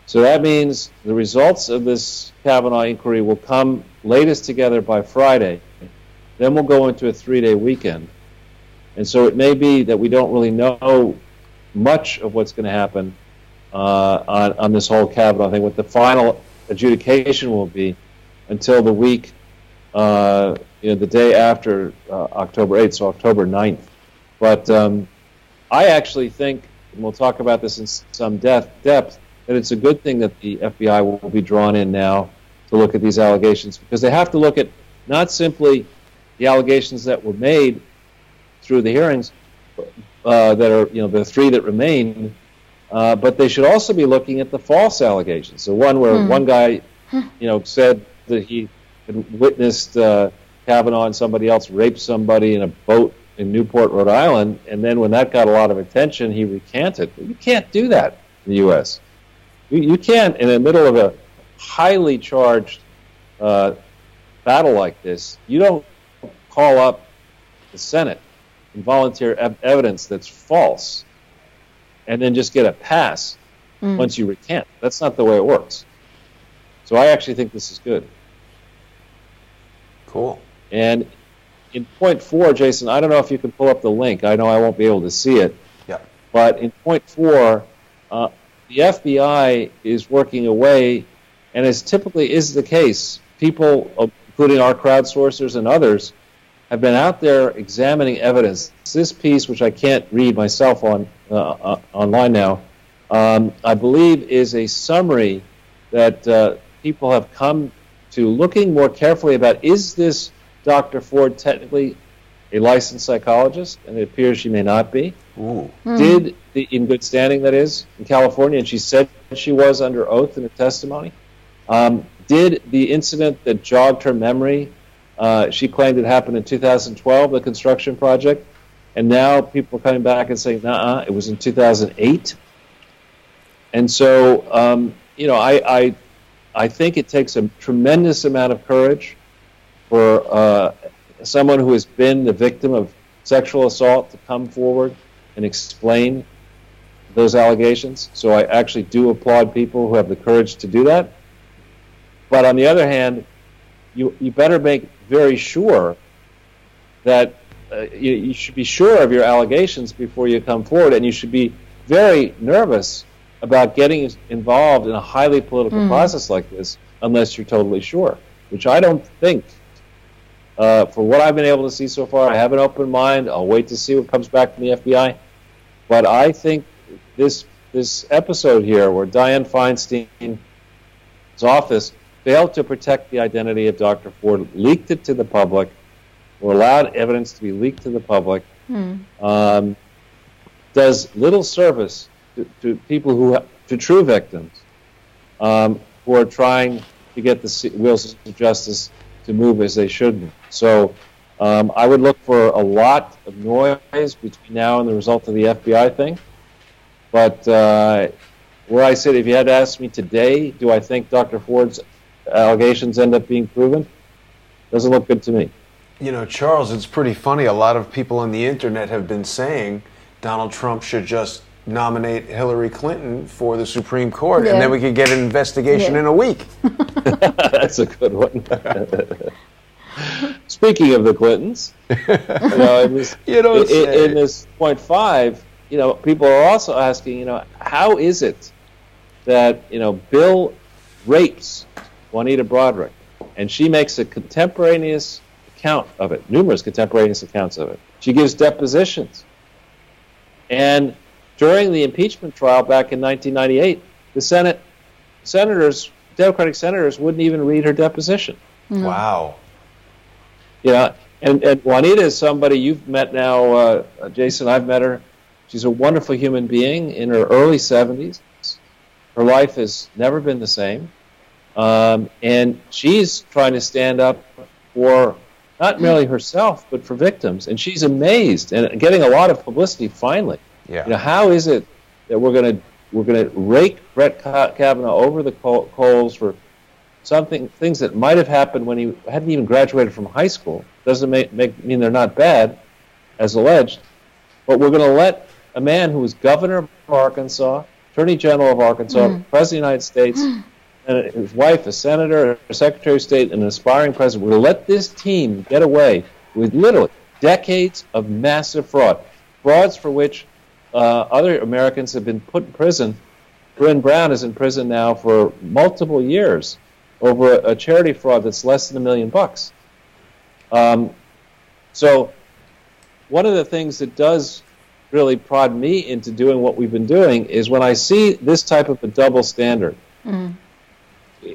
So that means the results of this Kavanaugh inquiry will come latest together by Friday. Then we'll go into a 3-day weekend, and so it may be that we don't really know much of what's going to happen on this whole Kavanaugh thing, what the final adjudication will be, until the week, the day after October 8th, so October 9th. But I actually think, and we'll talk about this in some depth, that it's a good thing that the FBI will be drawn in now to look at these allegations, because they have to look at not simply the allegations that were made through the hearings that are, the 3 that remain, but they should also be looking at the false allegations. So one where one guy, said that he had witnessed Kavanaugh and somebody else rape somebody in a boat in Newport, Rhode Island, and then when that got a lot of attention, he recanted. You can't do that in the U.S. You can't, in the middle of a highly charged battle like this, you don't call up the Senate and volunteer evidence that's false and then just get a pass once you recant. That's not the way it works. So I actually think this is good. Cool. And in point 4, Jason, I don't know if you can pull up the link. I know I won't be able to see it. Yeah. But in point 4, the FBI is working away, and as typically is the case, people, including our crowdsourcers and others, have been out there examining evidence. This piece, which I can't read myself online now, I believe is a summary that people have come to looking more carefully about. Is this Dr. Ford technically a licensed psychologist? And it appears she may not be. Ooh. Did, in good standing that is, in California, and she said she was under oath in a testimony. Did the incident that jogged her memory, she claimed it happened in 2012, the construction project, and now people are coming back and saying, nah, it was in 2008. And so, I think it takes a tremendous amount of courage for someone who has been the victim of sexual assault to come forward and explain those allegations. So I actually do applaud people who have the courage to do that. But on the other hand, you better make very sure that you should be sure of your allegations before you come forward, and you should be very nervous about getting involved in a highly political process like this unless you're totally sure, which I don't think. For what I've been able to see so far, I have an open mind. I'll wait to see what comes back from the FBI. But I think this episode here, where Dianne Feinstein's office failed to protect the identity of Dr. Ford, leaked it to the public, or allowed evidence to be leaked to the public, does little service to people to true victims who are trying to get the wheels of justice to move as they should. So I would look for a lot of noise between now and the result of the FBI thing. But where I sit, if you had asked me today, do I think Dr. Ford's allegations end up being proven? Doesn't look good to me. You know, Charles, it's pretty funny. A lot of people on the internet have been saying Donald Trump should just nominate Hillary Clinton for the Supreme Court, and then we could get an investigation in a week. That's a good one. Speaking of the Clintons, in this point 5, people are also asking, how is it that, Bill rapes Juanita Broaddrick, and she makes a contemporaneous account of it, numerous contemporaneous accounts of it. She gives depositions. And during the impeachment trial back in 1998, the Democratic senators wouldn't even read her deposition. Wow. And Juanita is somebody you've met now, Jason. I've met her. She's a wonderful human being in her early 70s. Her life has never been the same. And she's trying to stand up for not merely herself, but for victims. And she's amazed and getting a lot of publicity finally. Yeah. How is it that we're going to rake Brett Kavanaugh over the coals for things that might have happened when he hadn't even graduated from high school? Doesn't mean they're not bad, as alleged. But we're going to let a man who was governor of Arkansas, attorney general of Arkansas, president of the United States, and his wife, a senator, a secretary of state, and an aspiring president, we're going to let this team get away with literally decades of massive frauds for which other Americans have been put in prison. Bryn Brown is in prison now for multiple years over a charity fraud that's less than $1 million. So one of the things that does really prod me into doing what we've been doing is when I see this type of a double standard.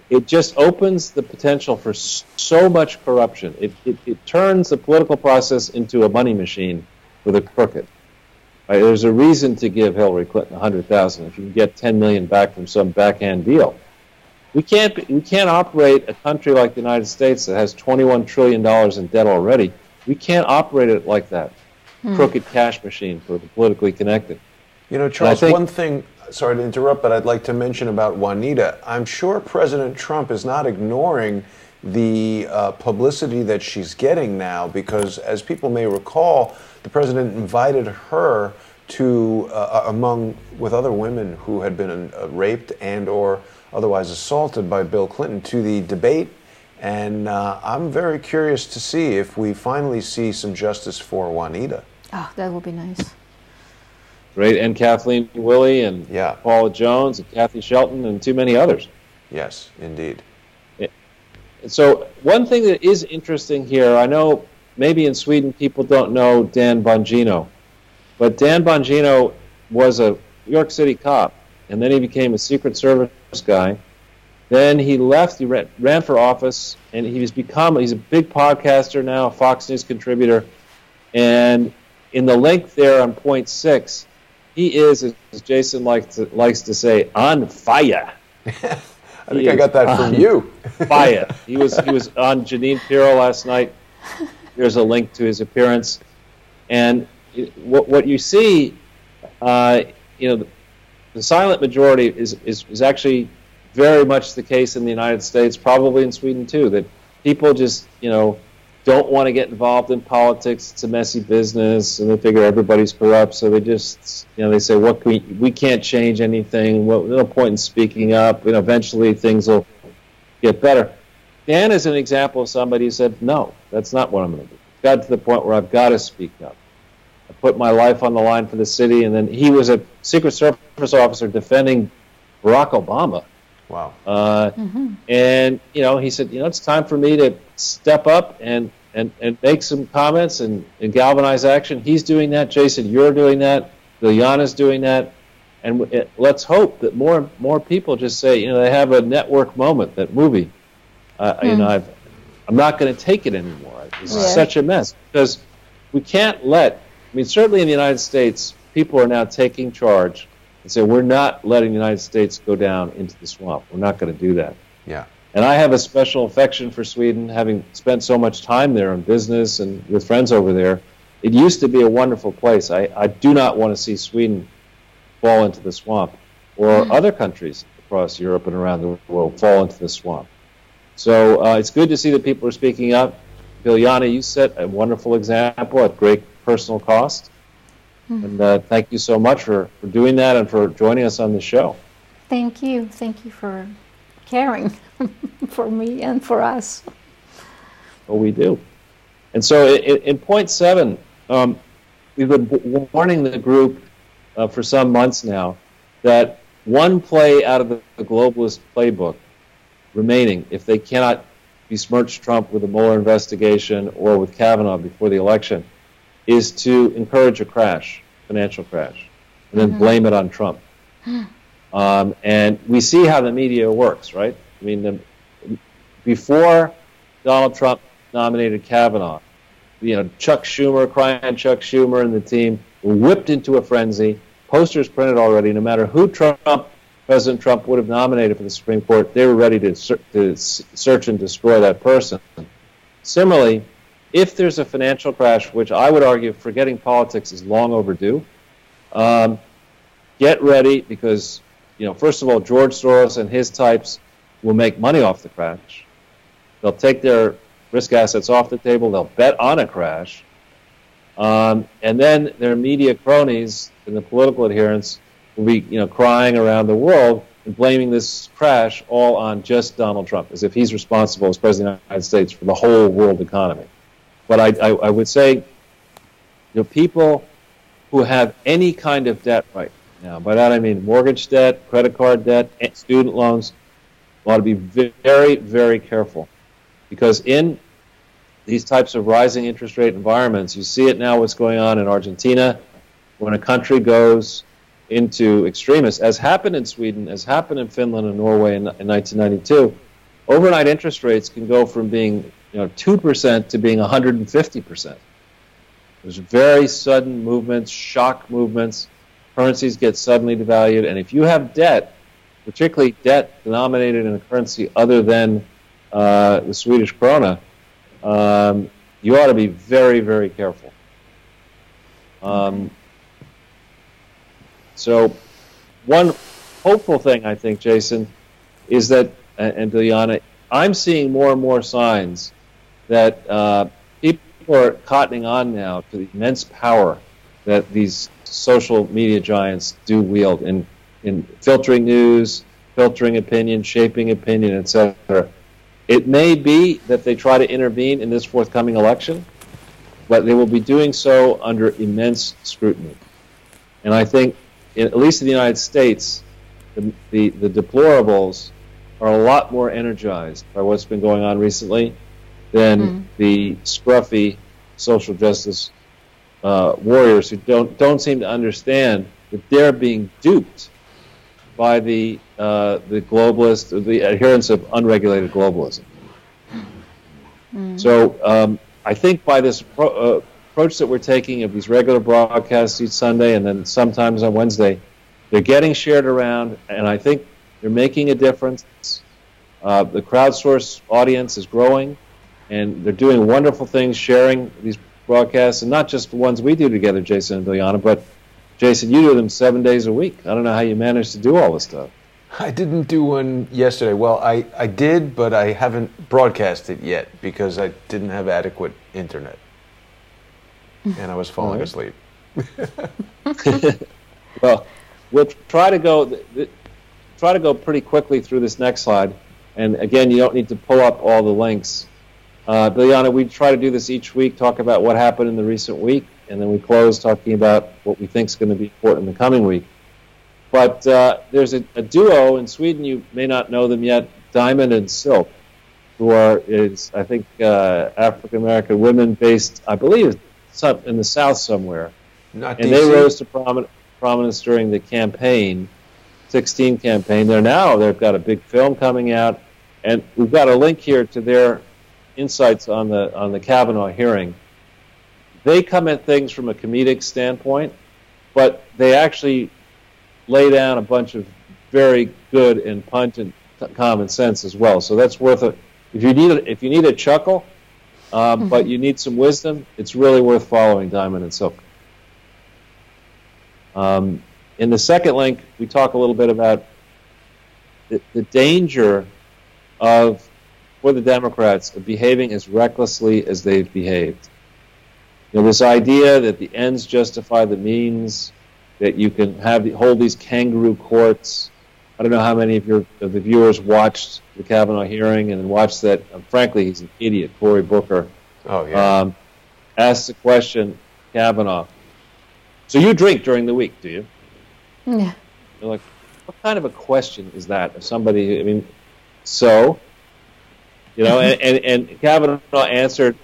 It just opens the potential for so much corruption. It turns the political process into a money machine for the crooked. Right? There's a reason to give Hillary Clinton $100,000 if you can get $10 million back from some backhand deal. We can't operate a country like the United States that has $21 trillion in debt already. We can't operate it like that. Crooked cash machine for the politically connected. Charles, one thing, sorry to interrupt, but I'd like to mention about Juanita. I'm sure President Trump is not ignoring the publicity that she's getting now, because as people may recall, the president invited her to, with other women who had been raped and or otherwise assaulted by Bill Clinton, to the debate. And I'm very curious to see if we finally see some justice for Juanita. Oh, that would be nice. Right, and Kathleen Willey and Paula Jones and Kathy Shelton and too many others. Yes, indeed. So one thing that is interesting here, I know maybe in Sweden people don't know Dan Bongino, but Dan Bongino was a New York City cop, and then he became a Secret Service guy. Then he left, he ran for office, and he's a big podcaster now, a Fox News contributor, and in the link there on point 6, he is, as Jason likes to say, on fire. I think I got that from you. Fire. He was on Jeanine Pirro last night. There's a link to his appearance, and what you see, the silent majority is actually very much the case in the United States, probably in Sweden too. That people just don't want to get involved in politics. It's a messy business, and they figure everybody's corrupt, so they just, they say, what can we can't change anything. Well, no point in speaking up. Eventually things will get better. Dan is an example of somebody who said, no, that's not what I'm going to do. It got to the point where I've got to speak up. I put my life on the line for the city, and then he was a Secret Service officer defending Barack Obama. Wow. And, he said, it's time for me to step up and make some comments and galvanize action. He's doing that. Jason, you're doing that. Liliana's doing that. And let's hope that more people just say, they have a network moment, that movie. I'm not going to take it anymore. This is such a mess. Because we can't certainly in the United States, people are now taking charge and say, we're not letting the United States go down into the swamp. We're not going to do that. Yeah. And I have a special affection for Sweden, having spent so much time there in business and with friends over there. It used to be a wonderful place. I do not want to see Sweden fall into the swamp, or other countries across Europe and around the world fall into the swamp. So it's good to see that people are speaking up. Biljana, you set a wonderful example at great personal cost. And thank you so much for doing that and for joining us on the show. Thank you. Thank you for caring for me and for us. Well, we do. And so in point 7, we've been warning the group for some months now that one play out of the globalist playbook remaining, if they cannot besmirch Trump with a Mueller investigation or with Kavanaugh before the election, is to encourage a crash, financial crash, and then blame it on Trump. And we see how the media works, right? I mean, before Donald Trump nominated Kavanaugh, Chuck Schumer, crying Chuck Schumer and the team were whipped into a frenzy. Posters printed already. No matter who President Trump would have nominated for the Supreme Court, they were ready to search and destroy that person. Similarly, if there's a financial crash, which I would argue, forgetting politics, is long overdue, get ready because, first of all, George Soros and his types will make money off the crash. They'll take their risk assets off the table. They'll bet on a crash. And then their media cronies and the political adherents will be, crying around the world and blaming this crash all on just Donald Trump, as if he's responsible as President of the United States for the whole world economy. But I would say, people who have any kind of debt right now, by that I mean mortgage debt, credit card debt, student loans, ought to be very, very careful. Because in these types of rising interest rate environments, you see it now what's going on in Argentina, when a country goes into extremis, as happened in Sweden, as happened in Finland and Norway in 1992, overnight interest rates can go from being 2% to being 150%. There's very sudden movements, shock movements. Currencies get suddenly devalued, and if you have debt, particularly debt denominated in a currency other than the Swedish krona, you ought to be very, very careful. So one hopeful thing, I think, Jason, is that, and Diana, I'm seeing more and more signs that people are cottoning on now to the immense power that these social media giants do wield in filtering news, filtering opinion, shaping opinion, etc. It may be that they try to intervene in this forthcoming election, but they will be doing so under immense scrutiny. And I think, at least in the United States, the deplorables are a lot more energized by what's been going on recently than the scruffy social justice warriors who don't seem to understand that they're being duped by the globalists, the adherents of unregulated globalism. So I think by this approach that we're taking of these regular broadcasts each Sunday and then sometimes on Wednesday, they're getting shared around, and I think they're making a difference. The Crowdsource audience is growing, and they're doing wonderful things, sharing these broadcasts, and not just the ones we do together, Jason and Biljana, but Jason, you do them 7 days a week. I don't know how you manage to do all this stuff. I didn't do one yesterday. Well, I did, but I haven't broadcast it yet because I didn't have adequate internet. And I was falling asleep. Well, we'll try to go pretty quickly through this next slide. And again, you don't need to pull up all the links. Biljana, we try to do this each week, talk about what happened in the recent week, and then we close talking about what we think is going to be important in the coming week. But there's a duo in Sweden, you may not know them yet, Diamond and Silk, who is I think, African-American women based, I believe, in the South somewhere. Not and DC? they rose to prominence during the campaign, 16 campaign. They've got a big film coming out, and we've got a link here to their insights on the Kavanaugh hearing. They come at things from a comedic standpoint, but they actually lay down a bunch of very good and pungent common sense as well. So that's worth it. If you need a chuckle, but you need some wisdom, it's really worth following Diamond and Silk. In the second link, we talk a little bit about the danger for the Democrats of behaving as recklessly as they've behaved. This idea that the ends justify the means, that you can hold these kangaroo courts. I don't know how many of the viewers watched the Kavanaugh hearing and watched that. Frankly, he's an idiot, Cory Booker. Oh, yeah. Asked the question, Kavanaugh, so you drink during the week, do you? Yeah. They're like, what kind of a question is that? If somebody, so, and Kavanaugh answered the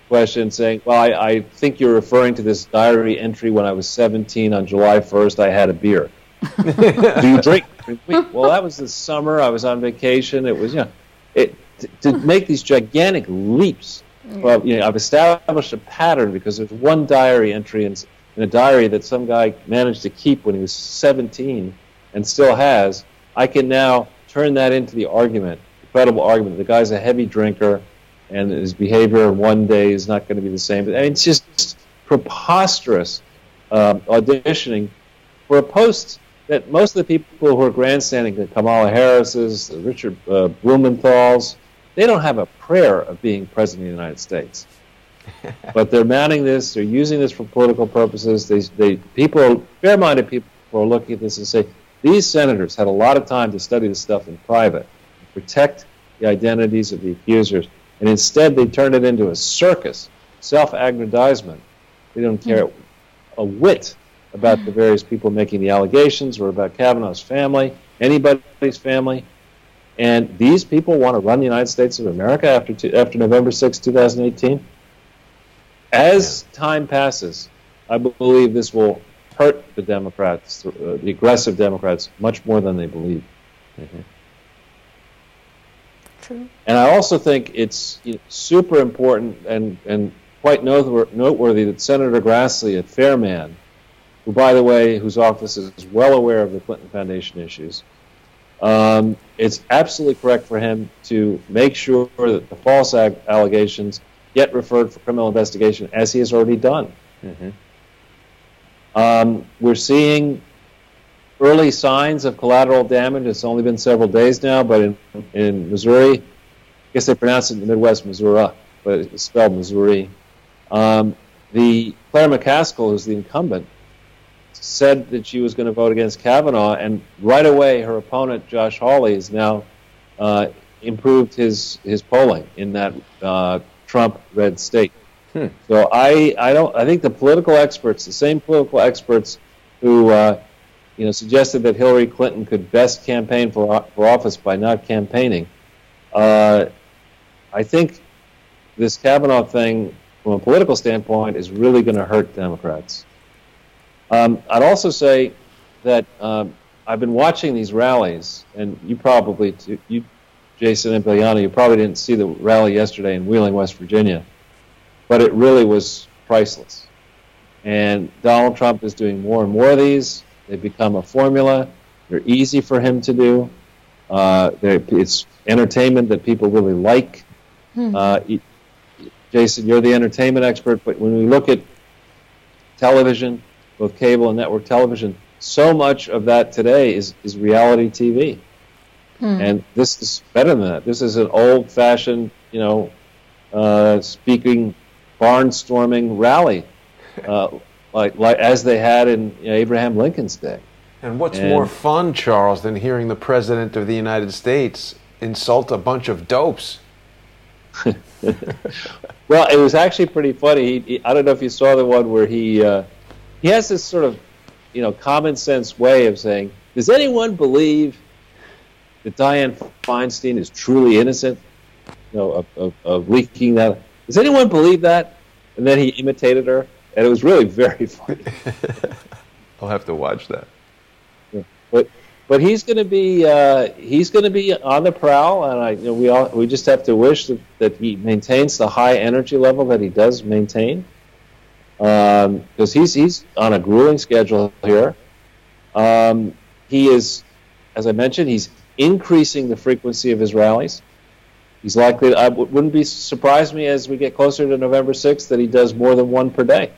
question saying, well, I think you're referring to this diary entry when I was 17 on July 1st, I had a beer. Do you drink during the week? Well, that was the summer, I was on vacation, it was, to make these gigantic leaps. Well, I've established a pattern because there's one diary entry in a diary that some guy managed to keep when he was 17 and still has. I can now turn that into the argument, the credible argument. The guy's a heavy drinker, and his behavior one day is not going to be the same. It's just preposterous auditioning for a post that most of the people who are grandstanding, the Kamala Harris's, the Richard Blumenthal's, they don't have a prayer of being president of the United States. But they're mounting this, they're using this for political purposes. Fair-minded people are looking at this and say, these senators had a lot of time to study this stuff in private, protect the identities of the accusers, and instead they turned it into a circus, self-aggrandizement. They don't care a whit about the various people making the allegations or about Kavanaugh's family, anybody's family. And these people want to run the United States of America after November 6, 2018. As time passes, I believe this will hurt the Democrats, the aggressive Democrats, much more than they believe. Mm-hmm. True. And I also think it's super important and quite noteworthy that Senator Grassley, a fair man, who, by the way, whose office is well aware of the Clinton Foundation issues, it's absolutely correct for him to make sure that the false allegations get referred for criminal investigation, as he has already done. Mm-hmm. We're seeing early signs of collateral damage. It's only been several days now, but in Missouri, I guess they pronounce it in the Midwest, Missouri, but it's spelled Missouri. The Claire McCaskill, who's the incumbent, said that she was going to vote against Kavanaugh, and right away her opponent, Josh Hawley, has now improved his polling in that Trump-red state. So I think the political experts, the same political experts who suggested that Hillary Clinton could best campaign for office by not campaigning, I think this Kavanaugh thing, from a political standpoint, is really going to hurt Democrats. I'd also say that I've been watching these rallies, and you probably, Jason and Biljana, you probably didn't see the rally yesterday in Wheeling, West Virginia, but it really was priceless. And Donald Trump is doing more and more of these. They've become a formula. They're easy for him to do. It's entertainment that people really like. Jason, you're the entertainment expert, but when we look at television, both cable and network television, so much of that today is reality TV. And this is better than that. This is an old-fashioned, speaking, barnstorming rally, like as they had in Abraham Lincoln's day. And what's more fun, Charles, than hearing the President of the United States insult a bunch of dopes? Well, it was actually pretty funny. I don't know if you saw the one where he has this sort of, common sense way of saying, does anyone believe that Dianne Feinstein is truly innocent, of leaking that? Does anyone believe that? And then he imitated her, and it was really very funny. I'll have to watch that. Yeah. But he's going to be on the prowl, and we just have to wish that he maintains the high energy level that he does maintain, because he's on a grueling schedule here. He is, as I mentioned, he's increasing the frequency of his rallies. He's likely. Wouldn't be surprised me as we get closer to November 6th that he does more than one per day.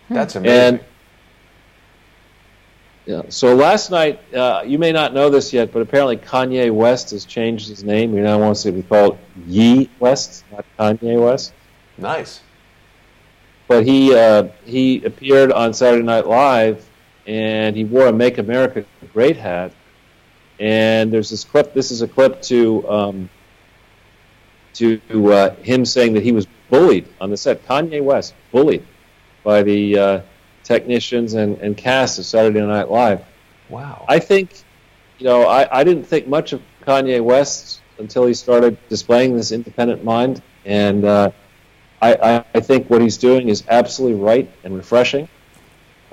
That's amazing. And so last night, you may not know this yet, but apparently Kanye West has changed his name. He now wants to be called Ye West, not Kanye West. Nice. But he appeared on Saturday Night Live, and he wore a "Make America Great" hat. And there's this clip. This is a clip to him saying that he was bullied on the set. Kanye West bullied by the technicians and cast of Saturday Night Live. Wow. I think, I didn't think much of Kanye West until he started displaying this independent mind, and I think what he's doing is absolutely right and refreshing.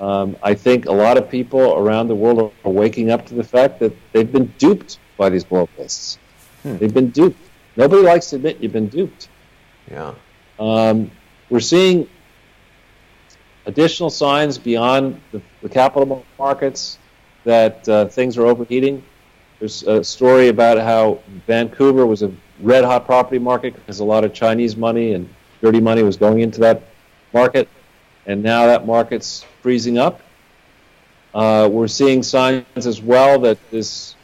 I think a lot of people around the world are waking up to the fact that they've been duped by these globalists. They've been duped. Nobody likes to admit you've been duped. Yeah. We're seeing additional signs beyond the capital markets that things are overheating. There's a story about how Vancouver was a red-hot property market because a lot of Chinese money and dirty money was going into that market, and now that market's freezing up. We're seeing signs as well that this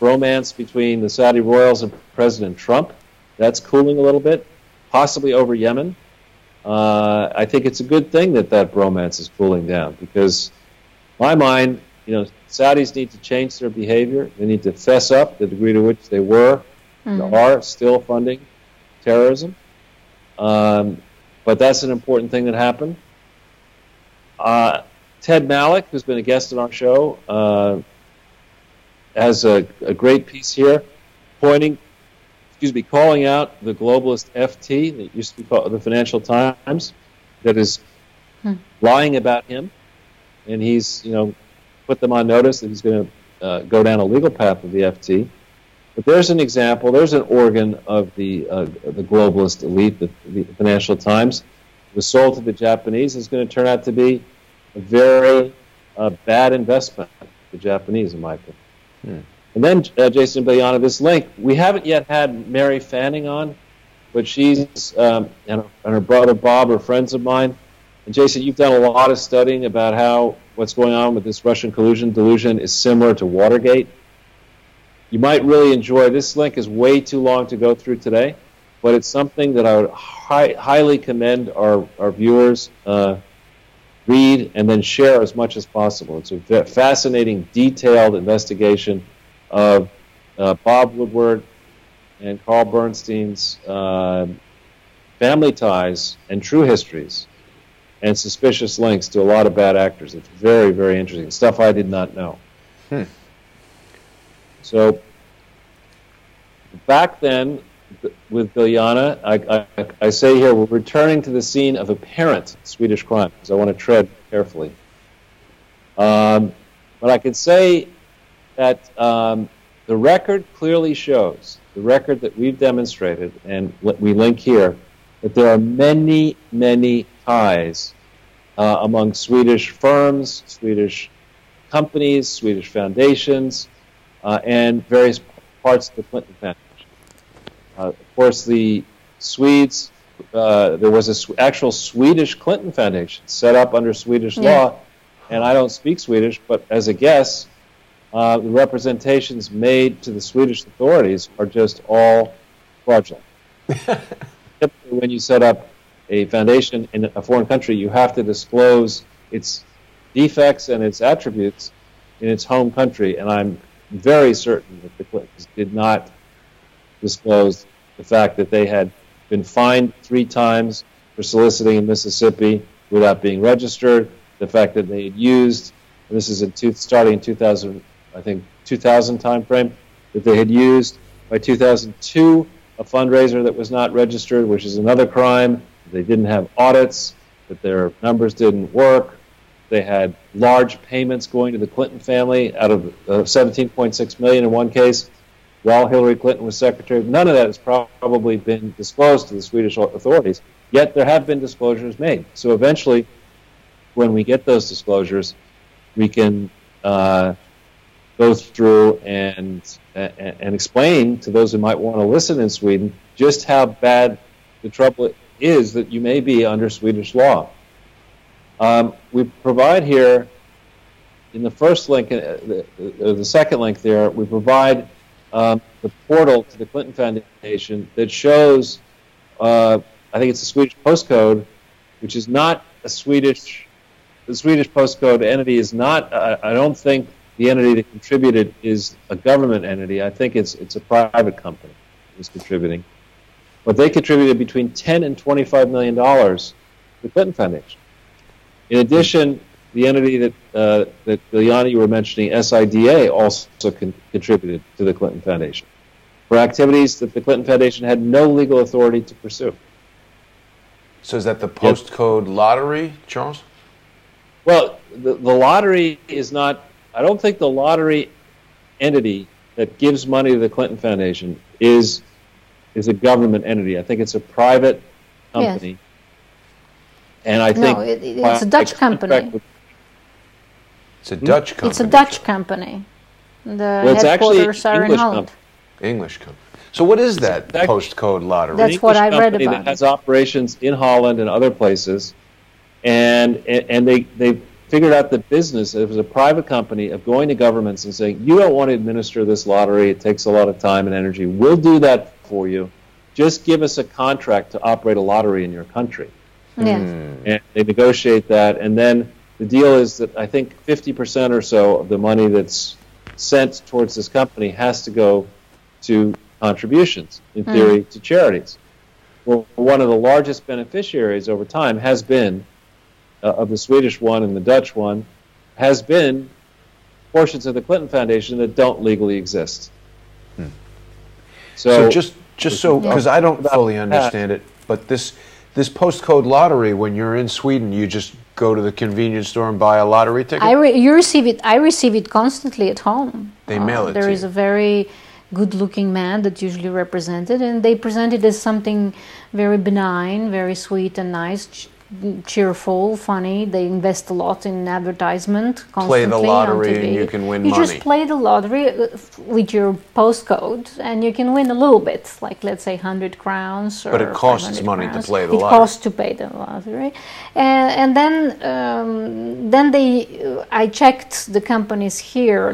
romance between the Saudi royals and President Trump, that's cooling a little bit, possibly over Yemen. I think it's a good thing that bromance is cooling down, because in my mind, Saudis need to change their behavior. They need to fess up the degree to which they were and are still funding terrorism. But that's an important thing that happened. Ted Mallock, who's been a guest on our show, has a great piece here calling out the globalist FT, that used to be called the Financial Times, that is lying about him, and he's put them on notice that he's going to go down a legal path with the FT. But there's an example, there's an organ of the globalist elite, the Financial Times. It was sold to the Japanese. It's going to turn out to be a very bad investment for the Japanese, in my opinion. And then, Jason Bilyana, this link, we haven't yet had Mary Fanning on, but she's, and her brother Bob are friends of mine. And Jason, you've done a lot of studying about what's going on with this Russian collusion delusion is similar to Watergate. You might really enjoy this. Link is way too long to go through today, but it's something that I would highly commend our viewers read and then share as much as possible. It's a fascinating, detailed investigation of Bob Woodward and Carl Bernstein's family ties and true histories and suspicious links to a lot of bad actors. It's very, very interesting. Stuff I did not know. So back then, with Biljana, I say here, we're returning to the scene of apparent Swedish crime, because I want to tread carefully. But I can say that the record clearly shows, the record that we've demonstrated, and we link here, that there are many, many ties among Swedish firms, Swedish companies, Swedish foundations, and various parts of the Clinton Foundation. Of course, the Swedes, there was an actual Swedish Clinton Foundation set up under Swedish law, and I don't speak Swedish, but as a guess, the representations made to the Swedish authorities are just all fraudulent. Typically, when you set up a foundation in a foreign country, you have to disclose its defects and its attributes in its home country, and I'm very certain that the Clintons did not disclose the fact that they had been fined 3 times for soliciting in Mississippi without being registered, the fact that they had used, and this is starting in 2000, I think 2000 time frame, that they had used by 2002 a fundraiser that was not registered, which is another crime. They didn't have audits, that their numbers didn't work. They had large payments going to the Clinton family out of $17.6 million in one case while Hillary Clinton was secretary. None of that has probably been disclosed to the Swedish authorities, yet there have been disclosures made. So eventually, when we get those disclosures, we can go through and explain to those who might want to listen in Sweden just how bad the trouble is that you may be under Swedish law. We provide here, in the first link, the second link there, we provide the portal to the Clinton Foundation that shows, I think it's a Swedish postcode, which is not a Swedish, the Swedish postcode entity is not, I don't think the entity that contributed is a government entity. I think it's a private company that was contributing. But they contributed between $10 and $25 million to the Clinton Foundation. In addition, the entity that Liana, you were mentioning, SIDA, also contributed to the Clinton Foundation for activities that the Clinton Foundation had no legal authority to pursue. So is that the postcode lottery, Charles? Well, the lottery is not, I don't think the lottery entity that gives money to the Clinton Foundation is a government entity. I think it's a private company. Yes. And I think it's a Dutch company. It's a Dutch company. It's a Dutch company. The headquarters are in Holland. English company. So what is that postcode lottery? That's what I read about. That has operations in Holland and other places, and they figured out the business. It was a private company of going to governments and saying, "You don't want to administer this lottery. It takes a lot of time and energy. We'll do that for you. Just give us a contract to operate a lottery in your country." Yes. And they negotiate that, and then the deal is that I think 50% or so of the money that's sent towards this company has to go to contributions, in theory, to charities. Well, one of the largest beneficiaries over time has been, of the Swedish one and the Dutch one, has been portions of the Clinton Foundation that don't legally exist. So just so, because I don't fully understand it, but this postcode lottery, when you're in Sweden, you just go to the convenience store and buy a lottery ticket? You receive it. I receive it constantly at home. They mail it to There is you. a very good-looking man that usually represented, and they present it as something very benign, very sweet and nice, cheerful, funny. They invest a lot in advertisement constantly. Play the lottery on TV. and you can win money. You just play the lottery with your postcode and you can win a little bit, like let's say 100 crowns. But it costs money to play the lottery. It costs to pay the lottery. And then I checked the companies here.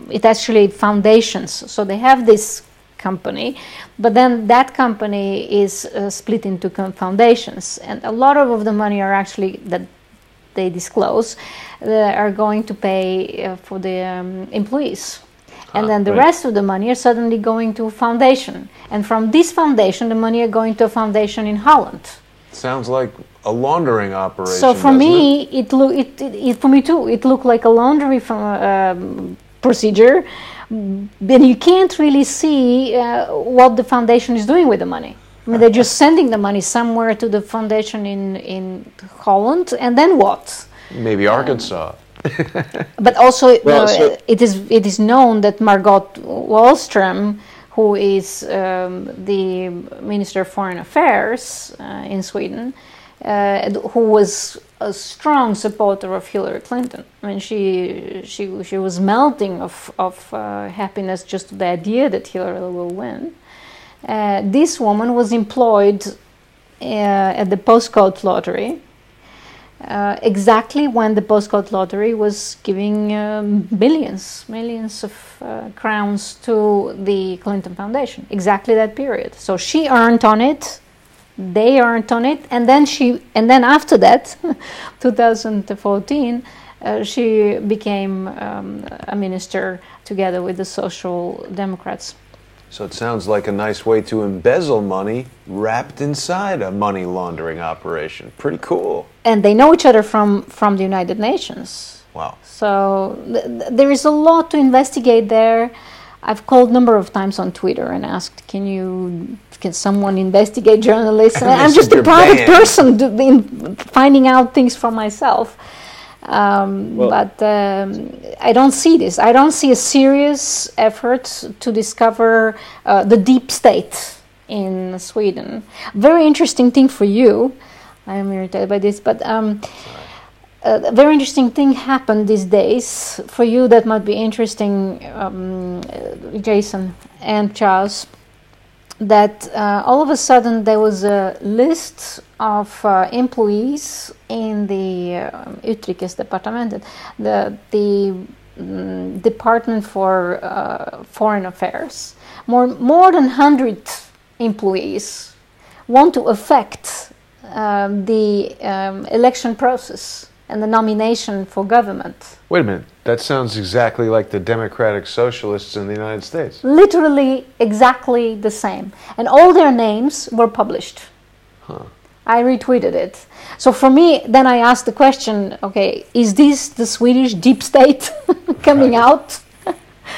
It actually foundations. So they have this company, but then that company is split into foundations, and a lot of the money are actually that they disclose are going to pay for the employees, and then the rest of the money are suddenly going to a foundation, and from this foundation the money are going to a foundation in Holland. Sounds like a laundering operation. So for me, it for me too, it looked like a laundry procedure. Then you can't really see what the foundation is doing with the money. I mean, they're just sending the money somewhere to the foundation in Holland, and then what? Maybe Arkansas. But also, it is known that Margot Wallström, who is the Minister of Foreign Affairs in Sweden, who was a strong supporter of Hillary Clinton. I mean, she was melting of happiness just to the idea that Hillary will win. This woman was employed at the postcode lottery exactly when the postcode lottery was giving millions of crowns to the Clinton Foundation. Exactly that period. So she earned on it, they earned on it, and then after that, 2014, she became a minister together with the Social Democrats. So it sounds like a nice way to embezzle money wrapped inside a money laundering operation. Pretty cool. And they know each other from the United Nations. Wow. So there is a lot to investigate there. I've called a number of times on Twitter and asked, can someone investigate journalists? I'm just a private person finding out things for myself. But I don't see this. I don't see a serious effort to discover the deep state in Sweden. Very interesting thing for you. I am irritated by this, but a very interesting thing happened these days for you that might be interesting, Jason and Charles. That all of a sudden there was a list of employees in the Utrikesdepartementet, the Department for Foreign Affairs. More than 100 employees want to affect the election process and the nomination for government. Wait a minute. That sounds exactly like the Democratic Socialists in the United States. Literally exactly the same. And all their names were published. Huh. I retweeted it. So for me, then I asked the question, okay, is this the Swedish deep state coming out?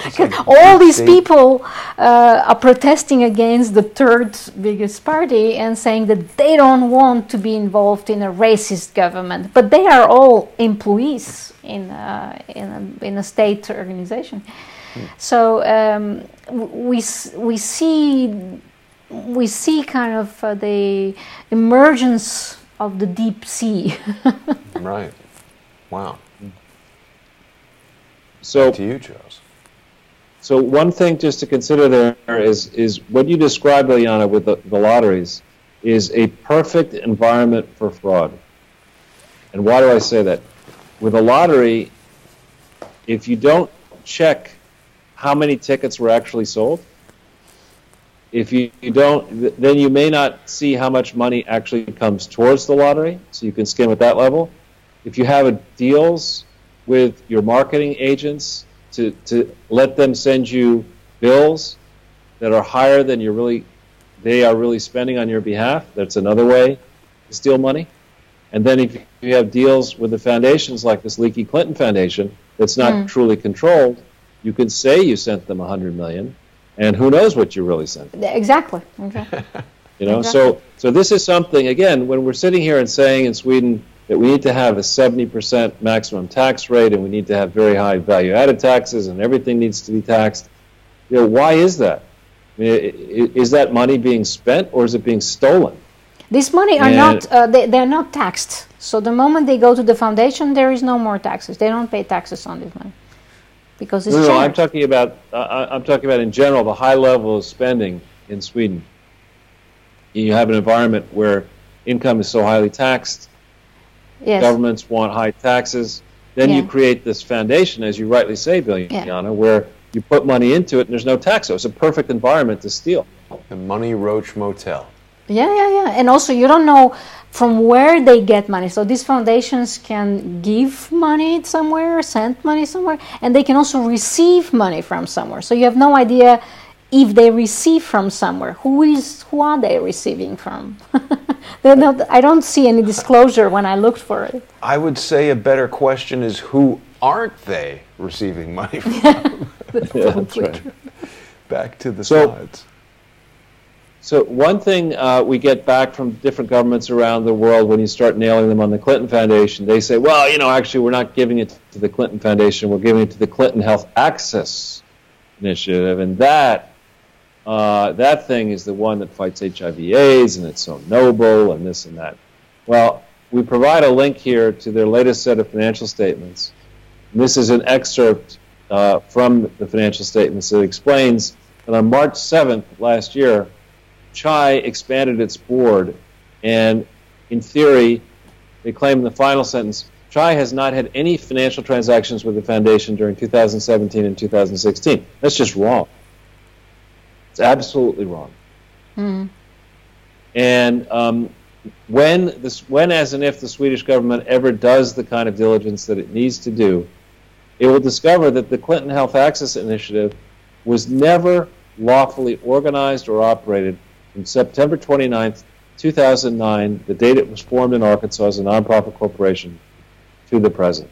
Because all these people are protesting against the third biggest party and saying that they don't want to be involved in a racist government, but they are all employees in a state organization. So we see kind of the emergence of the deep sea. Right. Wow. So back to you, Charles. So one thing just to consider there is what you described, Ileana, with the lotteries is a perfect environment for fraud. And why do I say that? With a lottery, if you don't check how many tickets were actually sold, if you don't, then you may not see how much money actually comes towards the lottery, so you can skim at that level. If you have deals with your marketing agents to let them send you bills that are higher than they are really spending on your behalf, that's another way to steal money. And then if you have deals with the foundations like this leaky Clinton Foundation that's not truly controlled, you can say you sent them $100 million, and who knows what you really sent them. Exactly. You know, exactly. So this is something, again, when we're sitting here and saying in Sweden that we need to have a 70% maximum tax rate and we need to have very high value-added taxes and everything needs to be taxed, you know, why is that? I mean, is that money being spent or is it being stolen? These money are they're not taxed. So the moment they go to the foundation, there is no more taxes. They don't pay taxes on this money because it's shared. No, I'm talking about in general the high level of spending in Sweden. You have an environment where income is so highly taxed. Yes. Governments want high taxes. Then you create this foundation, as you rightly say, Biljana, where you put money into it and there's no tax. So it's a perfect environment to steal. The Money Roach Motel. Yeah. And also you don't know from where they get money. So these foundations can give money somewhere, send money somewhere, and they can also receive money from somewhere. So you have no idea if they receive from somewhere. Who are they receiving from? I don't see any disclosure when I looked for it. I would say a better question is who aren't they receiving money from? That's right. Back to the slides. So one thing we get back from different governments around the world when you start nailing them on the Clinton Foundation, they say, well, you know, actually we're not giving it to the Clinton Foundation, we're giving it to the Clinton Health Access Initiative, and that thing is the one that fights HIV/AIDS, and it's so noble, and this and that. Well, we provide a link here to their latest set of financial statements. And this is an excerpt from the financial statements that explains that on March 7th last year, CHAI expanded its board, and in theory, they claim in the final sentence, Chai has not had any financial transactions with the foundation during 2017 and 2016. That's just wrong. It's absolutely wrong. Mm. And when, as and if the Swedish government ever does the kind of diligence that it needs to do, it will discover that the Clinton Health Access Initiative was never lawfully organized or operated from September 29th, 2009, the date it was formed in Arkansas as a nonprofit corporation, to the present.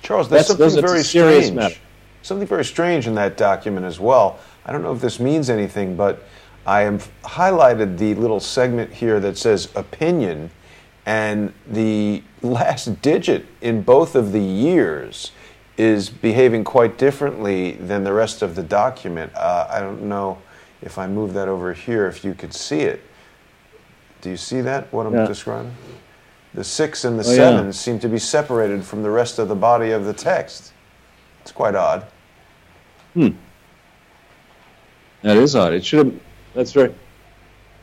Charles, there's something very strange. Matter. Something very strange in that document as well. I don't know if this means anything, but I have highlighted the little segment here that says opinion, and the last digit in both of the years is behaving quite differently than the rest of the document. I don't know if I move that over here, if you could see it. Do you see that, what I'm describing? The 6 and the 7 seem to be separated from the rest of the body of the text. It's quite odd. That is odd. It should have. That's very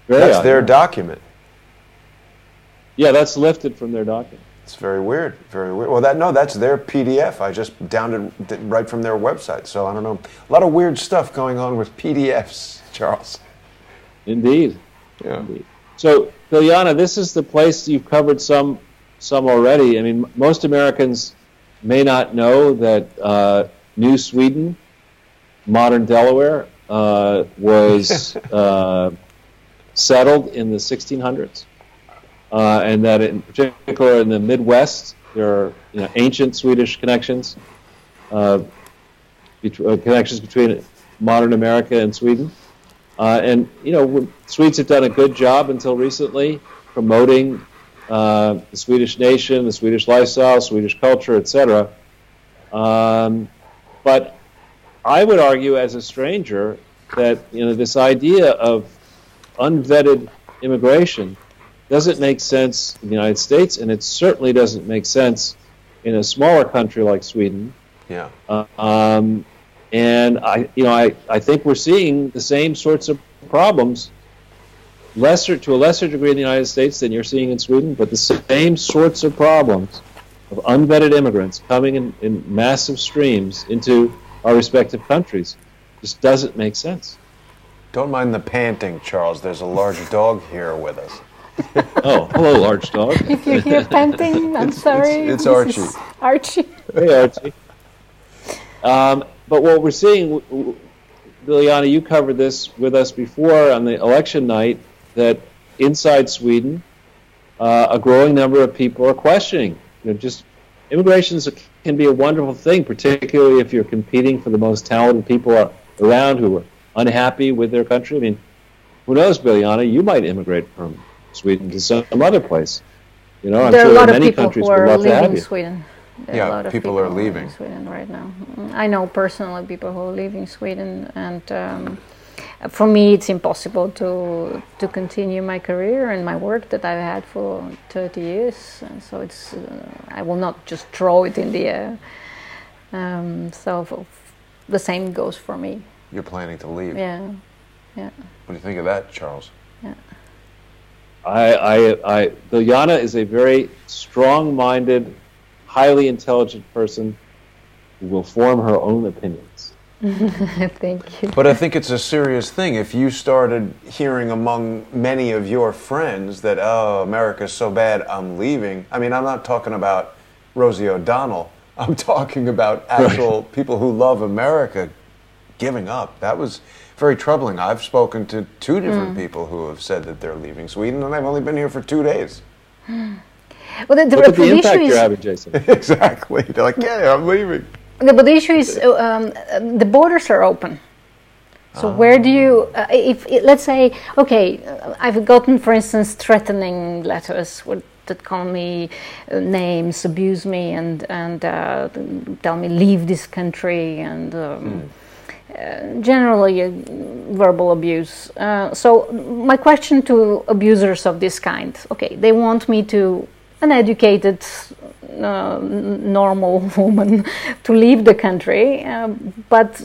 That's odd. their document. Yeah, that's lifted from their document. It's very weird. Very weird. Well, that's their PDF. I just downloaded it right from their website. So I don't know. A lot of weird stuff going on with PDFs, Charles. Indeed. Yeah. Indeed. So, Biljana, this is the place you've covered some already. I mean, most Americans may not know that New Sweden, modern Delaware, was settled in the 1600s, and that in particular in the Midwest there are ancient Swedish connections, connections between modern America and Sweden. And Swedes have done a good job until recently promoting the Swedish nation, the Swedish lifestyle, Swedish culture, etc. But I would argue, as a stranger, that this idea of unvetted immigration doesn't make sense in the United States, and it certainly doesn't make sense in a smaller country like Sweden. Yeah. And I think we're seeing the same sorts of problems, to a lesser degree in the United States than you're seeing in Sweden, but the same sorts of problems of unvetted immigrants coming in massive streams into our respective countries just doesn't make sense. Don't mind the panting, Charles. There's a large dog here with us. Oh, hello, large dog. If you hear panting, I'm sorry. It's Archie. This is Archie. Hey, Archie. But what we're seeing, Biljana, you covered this with us before on the election night, that inside Sweden, a growing number of people are questioning. Just immigration can be a wonderful thing, particularly if you're competing for the most talented people around who are unhappy with their country. I mean, who knows, Biljana, you might immigrate from Sweden to some other place. I'm there sure are a lot of many people countries who would are love to have leaving you. Sweden. Yeah, people are leaving in Sweden right now. I know personally people who are leaving Sweden, and for me it's impossible to continue my career and my work that I've had for 30 years. And so it's I will not just throw it in the air. So the same goes for me. You're planning to leave. Yeah. What do you think of that, Charles? Yeah. Biljana is a very strong-minded, highly intelligent person who will form her own opinions. Thank you. But I think it's a serious thing. If you started hearing among many of your friends that, oh, America's so bad, I'm leaving. I mean, I'm not talking about Rosie O'Donnell. I'm talking about actual people who love America giving up. That was very troubling. I've spoken to 2 different people who have said that they're leaving Sweden, and they've only been here for 2 days. Well, Look at the impact you're having, Jason. Exactly. They're like, yeah, I'm leaving. But the issue is the borders are open. So where do you, let's say, okay, I've gotten, for instance, threatening letters that call me names, abuse me, and tell me leave this country, and generally verbal abuse. So my question to abusers of this kind, okay, they want me to, an educated, normal woman to leave the country, but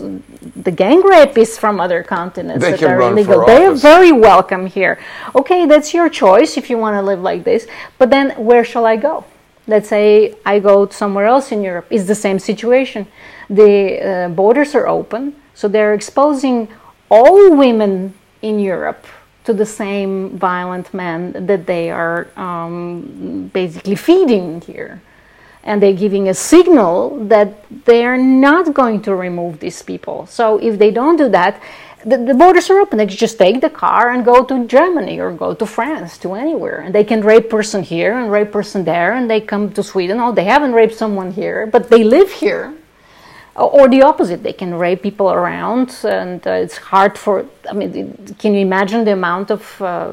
the gang rapists from other continents They that can are run illegal, for they are office. very welcome here. Okay, that's your choice if you want to live like this, but then where shall I go? Let's say I go somewhere else in Europe. It's the same situation. The borders are open, so they're exposing all women in Europe to the same violent men that they are basically feeding here. And they're giving a signal that they are not going to remove these people. So if they don't do that, the borders are open. They can just take the car and go to Germany or go to France, to anywhere. And they can rape person here and rape person there, and they come to Sweden. Oh, they haven't raped someone here, but they live here. Or the opposite, they can rape people around, and it's hard for, I mean, can you imagine the amount of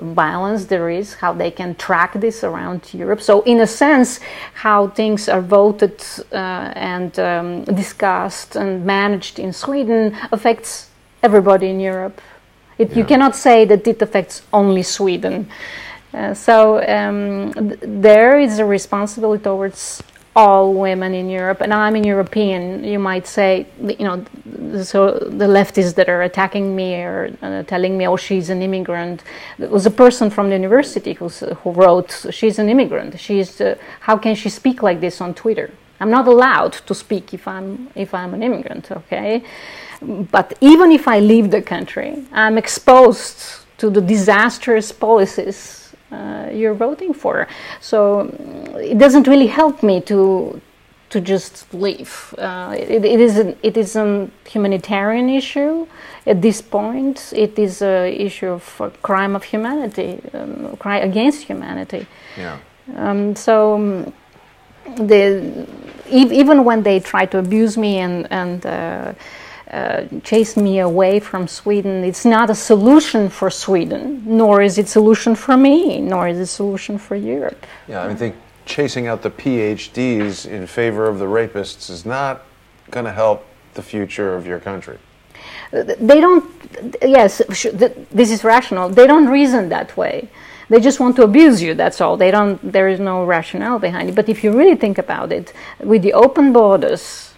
violence there is, how they can track this around Europe? So in a sense, how things are voted and discussed and managed in Sweden affects everybody in Europe. You cannot say that it affects only Sweden. There is a responsibility towards all women in Europe, and I'm a European. You might say, so the leftists that are attacking me or telling me, oh, she's an immigrant. There was a person from the university who wrote, she's an immigrant. How can she speak like this on Twitter? I'm not allowed to speak if I'm an immigrant, okay? But even if I leave the country, I'm exposed to the disastrous policies you're voting for. So it doesn't really help me to just leave. It is a humanitarian issue at this point. It is an issue of a crime of humanity, crime against humanity. Yeah. Even when they try to abuse me and chase me away from Sweden, it's not a solution for Sweden, nor is it a solution for me, nor is it a solution for Europe. Yeah, I think chasing out the PhDs in favor of the rapists is not going to help the future of your country. They don't, yes, this is rational. They don't reason that way. They just want to abuse you, that's all. There is no rationale behind it. But if you really think about it, with the open borders,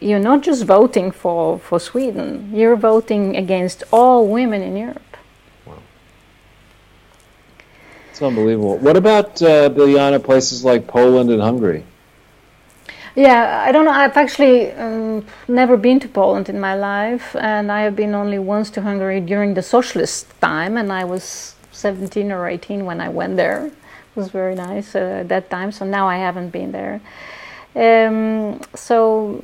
you're not just voting for Sweden, you're voting against all women in Europe. Wow. It's unbelievable. What about, Biljana, places like Poland and Hungary? Yeah, I don't know. I've actually never been to Poland in my life, and I have been only once to Hungary during the socialist time, and I was 17 or 18 when I went there. It was very nice at that time, so now I haven't been there. So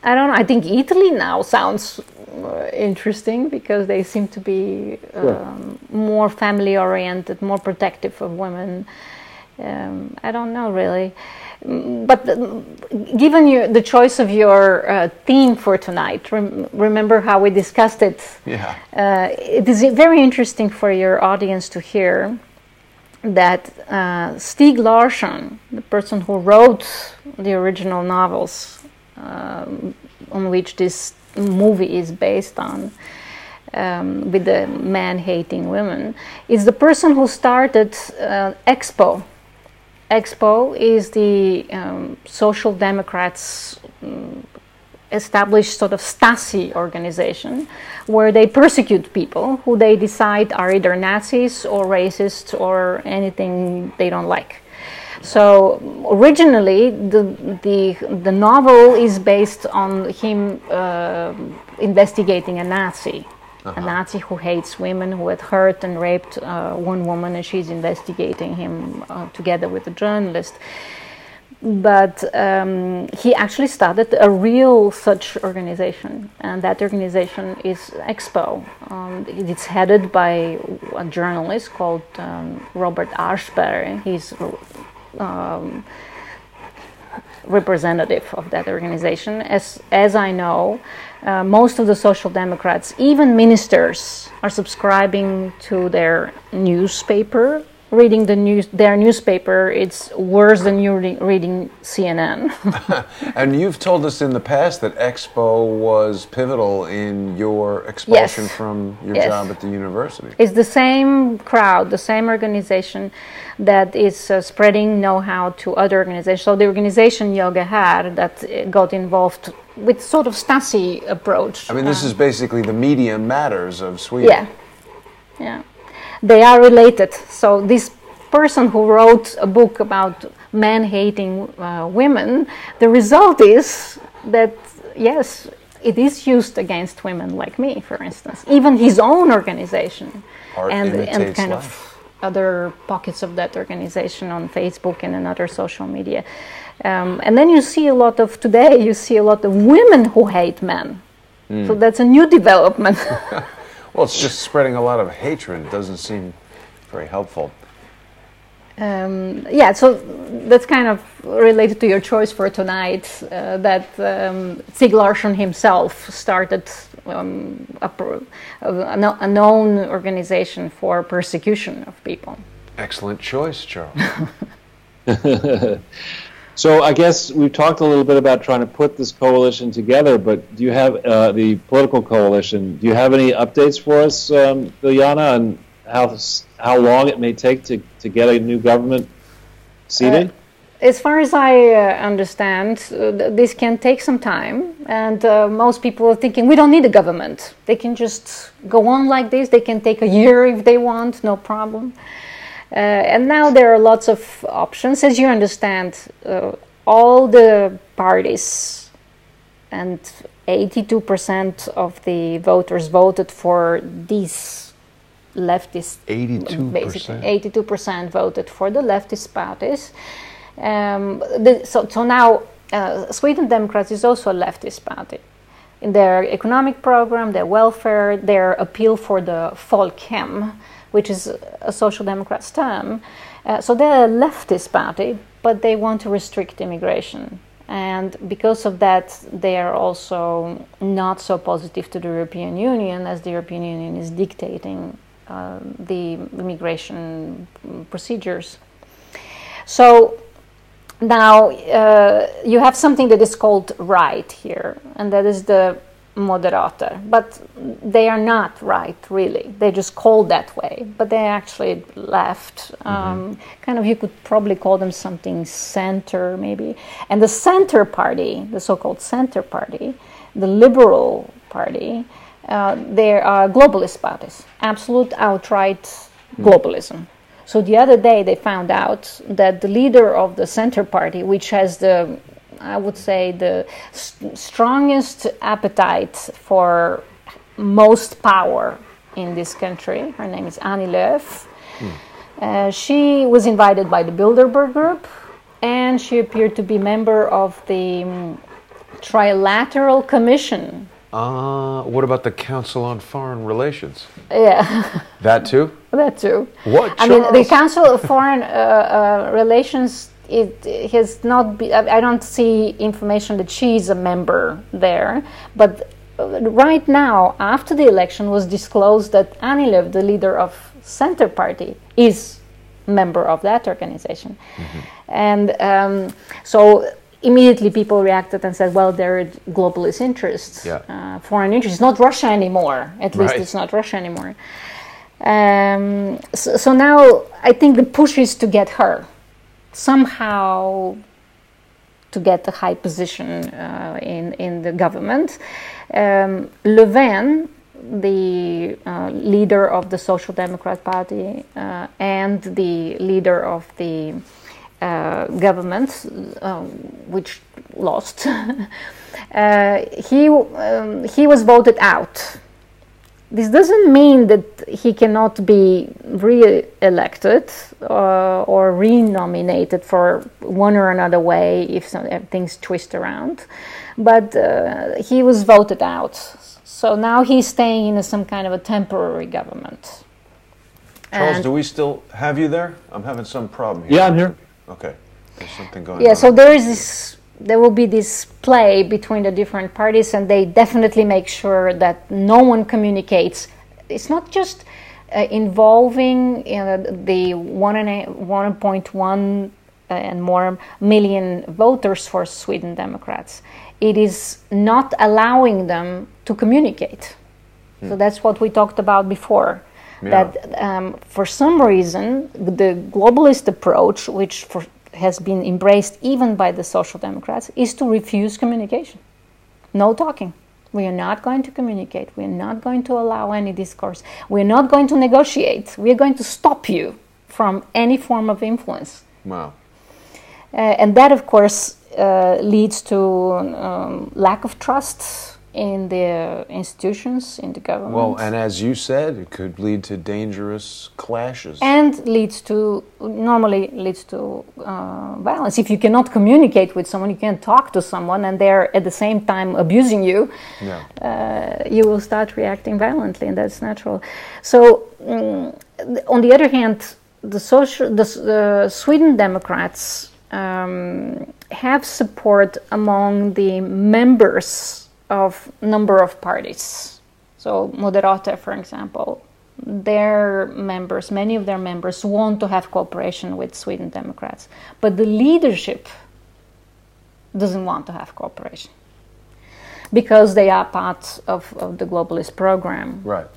I don't know. I think Italy now sounds interesting because they seem to be more family oriented, more protective of women. I don't know really, but given you the choice of your theme for tonight, remember how we discussed it. Yeah. It is very interesting for your audience to hear that Stieg Larsson, the person who wrote the original novels on which this movie is based on, with the man-hating women, is the person who started Expo. Expo is the Social Democrats' established sort of Stasi organization where they persecute people who they decide are either Nazis or racist or anything they don't like. So originally the novel is based on him investigating a Nazi. A Nazi who hates women, who had hurt and raped one woman, and she's investigating him together with a journalist. But he actually started a real such organization, and that organization is Expo. It's headed by a journalist called Robert Aschberg. He's representative of that organization. As I know, most of the Social Democrats, even ministers, are subscribing to their newspaper, reading their newspaper, it's worse than you reading CNN. And you've told us in the past that Expo was pivotal in your expulsion from your job at the university. It's the same crowd, the same organization that is spreading know-how to other organizations. So the organization Yoga had that got involved with sort of Stasi approach. I mean, this is basically the Media Matters of Sweden. Yeah. They are related. So this person who wrote a book about men hating women, the result is that, yes, it is used against women like me, for instance. Even his own organization. And kind of other pockets of that organization on Facebook and in other social media. And then you see a lot of women who hate men. So that's a new development. Well, it's just spreading a lot of hatred. It doesn't seem very helpful. So that's kind of related to your choice for tonight, that Stieg Larsson himself started a known organization for persecution of people. Excellent choice, Charles. So I guess we've talked a little bit about trying to put this coalition together, but do you have the political coalition? Do you have any updates for us, Biljana, on how long it may take to get a new government seated? As far as I understand, this can take some time, and most people are thinking we don't need a government. They can just go on like this. They can take a year if they want, no problem. And now there are lots of options. As you understand, all the parties and 82% of the voters voted for these leftist. 82%? Basically, 82% voted for the leftist parties. So now Sweden Democrats is also a leftist party. In their economic program, their welfare, their appeal for the Folkhem, which is a social democrat's term. So they're a leftist party, but they want to restrict immigration. And because of that, they are also not so positive to the European Union, as the European Union is dictating the immigration procedures. So now you have something that is called right here, and that is the Moderater, but they are not right, really. They just called that way, but they actually left. Kind of, you could probably call them something center, maybe. And the center party, the so-called center party, the liberal party, they are globalist parties, absolute outright globalism. So the other day they found out that the leader of the center party, which has I would say the strongest appetite for most power in this country. Her name is Annie Lööf. She was invited by the Bilderberg Group, and she appeared to be member of the Trilateral Commission. What about the Council on Foreign Relations? Yeah. That too? That too. What, Charles? I mean, the Council of Foreign Relations, it has not been, I don't see information that she's a member there, but right now, after the election, was disclosed that Annie Lööf, the leader of Center Party, is member of that organization. And so immediately people reacted and said, well, they're globalist interests, foreign interests, not Russia anymore. At least it's not Russia anymore. So now I think the push is to get her somehow to get a high position in the government. Löfven, the leader of the Social Democrat Party and the leader of the government, which lost, he was voted out. This doesn't mean that he cannot be re-elected or re-nominated for one or another way if things twist around, but he was voted out. So now he's staying in some kind of a temporary government. Charles, do we still have you there? I'm having some problem here. Yeah, I'm here. Okay, there's something going on. Yeah, so there will be this play between the different parties, and they definitely make sure that no one communicates. It's not just involving the 1.1 and more million voters for Sweden Democrats. It is not allowing them to communicate. So that's what we talked about before. Yeah. That for some reason, the globalist approach, which has been embraced even by the Social Democrats, is to refuse communication. No talking. We are not going to communicate. We are not going to allow any discourse. We are not going to negotiate. We are going to stop you from any form of influence. Wow. And that, of course, leads to lack of trust in the institutions, in the government. Well, and as you said, it could lead to dangerous clashes. And normally leads to violence. If you cannot communicate with someone, you can't talk to someone, and they're at the same time abusing you, you will start reacting violently, and that's natural. So, on the other hand, the Sweden Democrats have support among the members of number of parties. So Moderata, for example, many of their members want to have cooperation with Sweden Democrats, but the leadership doesn't want to have cooperation because they are part of the globalist program. Right.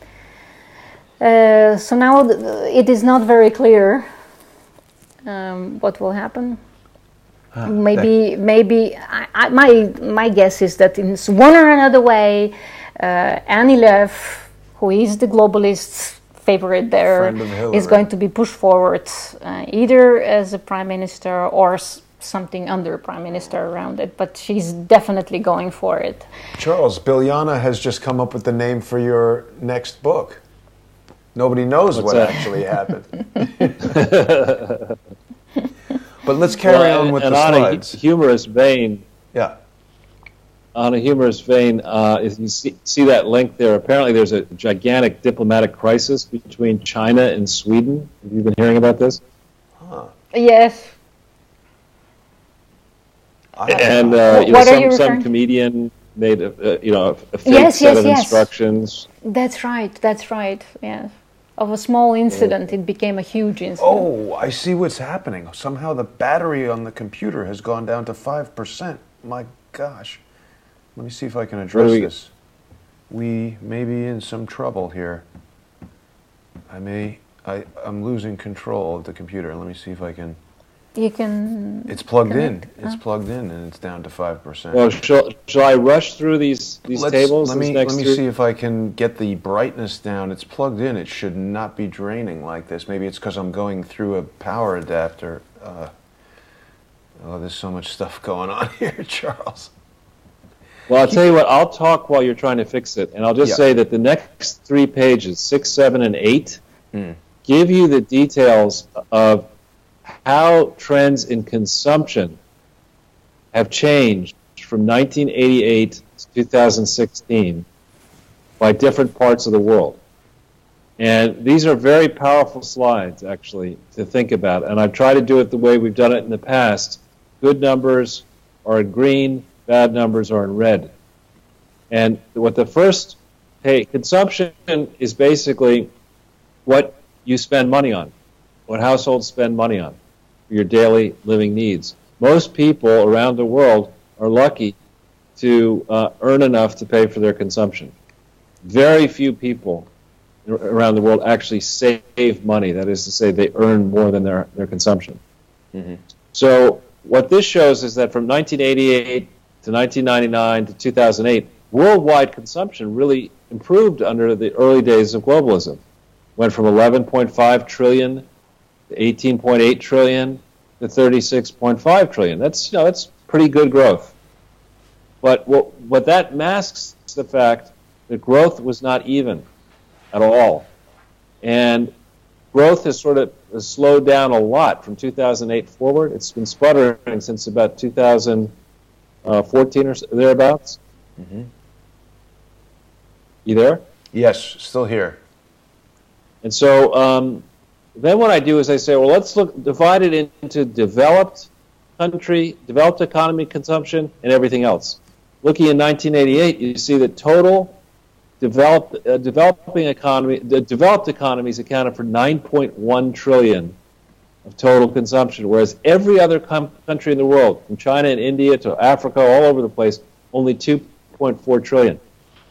So now it is not very clear what will happen. Maybe my guess is that in one or another way, Annie Lööf, who is the globalists' favorite there, is going to be pushed forward either as a prime minister or something under prime minister around it. But she's definitely going for it. Charles, Biljana has just come up with the name for your next book. Nobody knows what actually happened. But let's carry on with the slides. On a humorous vein, if you see that link there, apparently there's a gigantic diplomatic crisis between China and Sweden. Have you been hearing about this? Yes. And some comedian made a fake set of instructions. That's right. Yes. Of a small incident, it became a huge incident. Oh, I see what's happening. Somehow the battery on the computer has gone down to 5%. My gosh. Let me see if I can address this. We may be in some trouble here. I'm losing control of the computer. Let me see if I can... You can... It's plugged in. It's plugged in, and it's down to 5%. Well, shall I rush through these tables? Let me see if I can get the brightness down. It's plugged in. It should not be draining like this. Maybe it's because I'm going through a power adapter. There's so much stuff going on here, Charles. Well, I'll tell you what. I'll talk while you're trying to fix it, and I'll just say that the next 3 pages, 6, 7, and 8, give you the details of how trends in consumption have changed from 1988 to 2016 by different parts of the world. And these are very powerful slides, actually, to think about. And I've tried to do it the way we've done it in the past. Good numbers are in green, bad numbers are in red. And what consumption is basically what you spend money on, what households spend money on for your daily living needs. Most people around the world are lucky to earn enough to pay for their consumption. Very few people around the world actually save money. That is to say, they earn more than their consumption. So what this shows is that from 1988 to 1999 to 2008, worldwide consumption really improved under the early days of globalism. Went from 11.5 trillion to 18.8 trillion to 36.5 trillion. That's pretty good growth. But what that masks is the fact that growth was not even at all. And growth has sort of slowed down a lot from 2008 forward. It's been sputtering since about 2014 or thereabouts. You there? Yes, still here. And so then what I do is I say, well, let's divide it into developed country, developed economy consumption, and everything else. Looking in 1988, you see that total the developed economies accounted for 9.1 trillion of total consumption, whereas every other country in the world, from China and India to Africa, all over the place, only 2.4 trillion.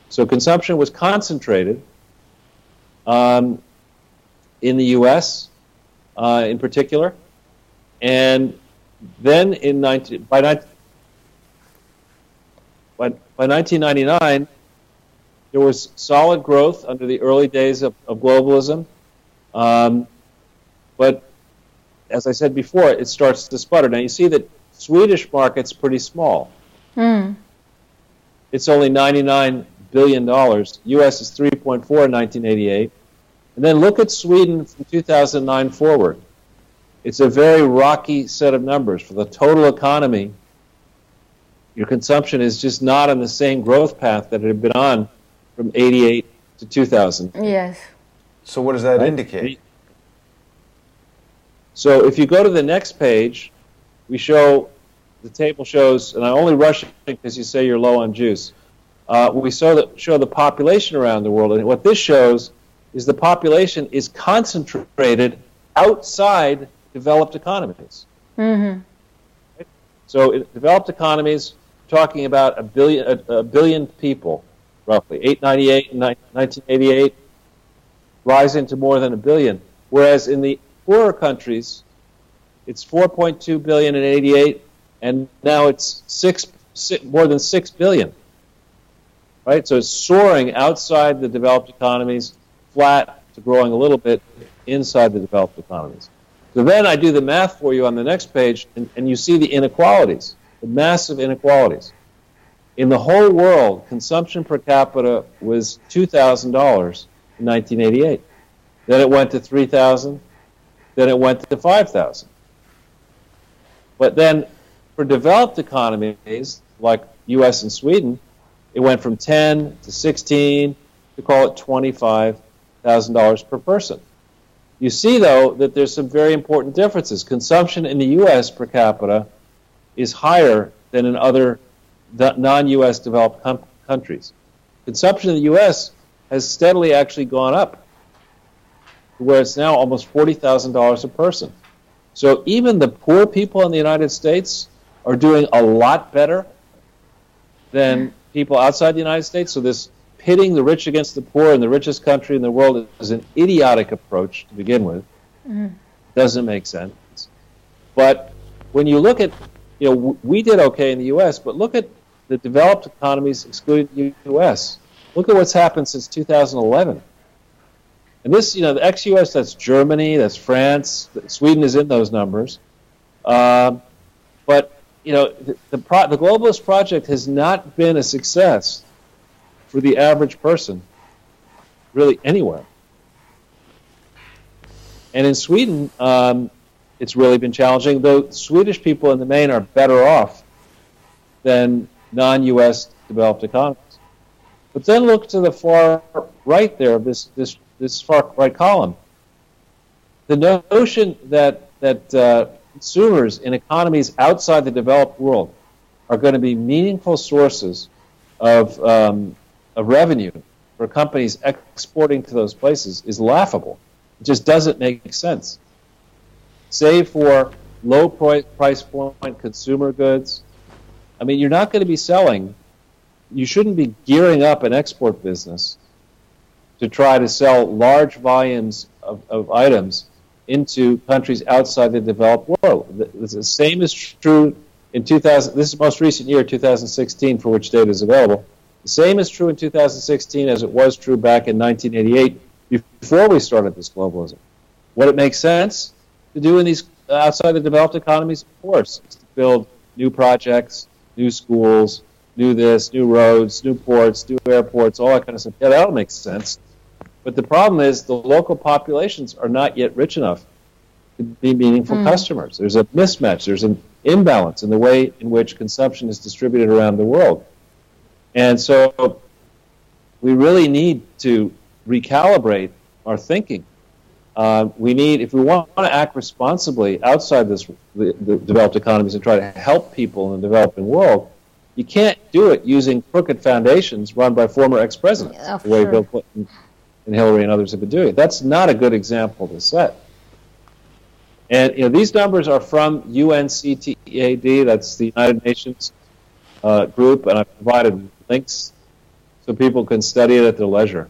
So consumption was concentrated in the U.S. In particular, and then by 1999, there was solid growth under the early days of globalism, but as I said before, it starts to sputter. Now you see that Swedish market's pretty small. It's only $99 billion. U.S. is 3.4 in 1988. And then look at Sweden from 2009 forward. It's a very rocky set of numbers. For the total economy, your consumption is just not on the same growth path that it had been on from 88 to 2000. Yes. So what does that indicate? So if you go to the next page, the table shows, and I only rush it because you say you're low on juice. We show the population around the world, and what this shows is the population is concentrated outside developed economies. Mm-hmm. Right? So in developed economies, talking about a billion people, roughly 898 and 1988, rising to more than a billion. Whereas in the poorer countries, it's 4.2 billion in 88, and now it's more than 6 billion. Right? So it's soaring outside the developed economies, flat to growing a little bit inside the developed economies. So then I do the math for you on the next page, and you see the inequalities, the massive inequalities. In the whole world, consumption per capita was $2,000 in 1988. Then it went to $3,000. Then it went to $5,000. But then for developed economies like U.S. and Sweden, it went from 10 to 16 to call it $25,000 per person. You see, though, that there's some very important differences. Consumption in the U.S. per capita is higher than in other non-U.S. developed countries. Consumption in the U.S. has steadily actually gone up, where it's now almost $40,000 a person. So even the poor people in the United States are doing a lot better than people outside the United States. So this pitting the rich against the poor in the richest country in the world is an idiotic approach to begin with. Doesn't make sense. But when you look at, we did okay in the U.S., but look at the developed economies excluding the U.S. Look at what's happened since 2011. And this, the ex-U.S., that's Germany, that's France, Sweden is in those numbers. But, the globalist project has not been a success for the average person, really anywhere. And in Sweden, it's really been challenging, though Swedish people in the main are better off than non-U.S. developed economies. But then look to the far right there of this far right column. The notion that consumers in economies outside the developed world are going to be meaningful sources of revenue for companies exporting to those places is laughable. It just doesn't make sense. Save for low price point consumer goods. I mean, you're not going to be selling. You shouldn't be gearing up an export business to try to sell large volumes of items into countries outside the developed world. The same is true in 2000. This is the most recent year, 2016, for which data is available. The same is true in 2016 as it was true back in 1988, before we started this globalism. What it makes sense to do in these outside the developed economies, of course, is to build new projects, new schools, new this, new roads, new ports, new airports, all that kind of stuff. Yeah, that'll make sense. But the problem is the local populations are not yet rich enough to be meaningful customers. There's a mismatch. There's an imbalance in the way in which consumption is distributed around the world. And so we really need to recalibrate our thinking. We need, if we want to act responsibly outside the developed economies and try to help people in the developing world, you can't do it using crooked foundations run by former ex-presidents, the way Bill Clinton and Hillary and others have been doing it. That's not a good example to set. And these numbers are from UNCTAD, that's the United Nations group, and I've provided links so people can study it at their leisure.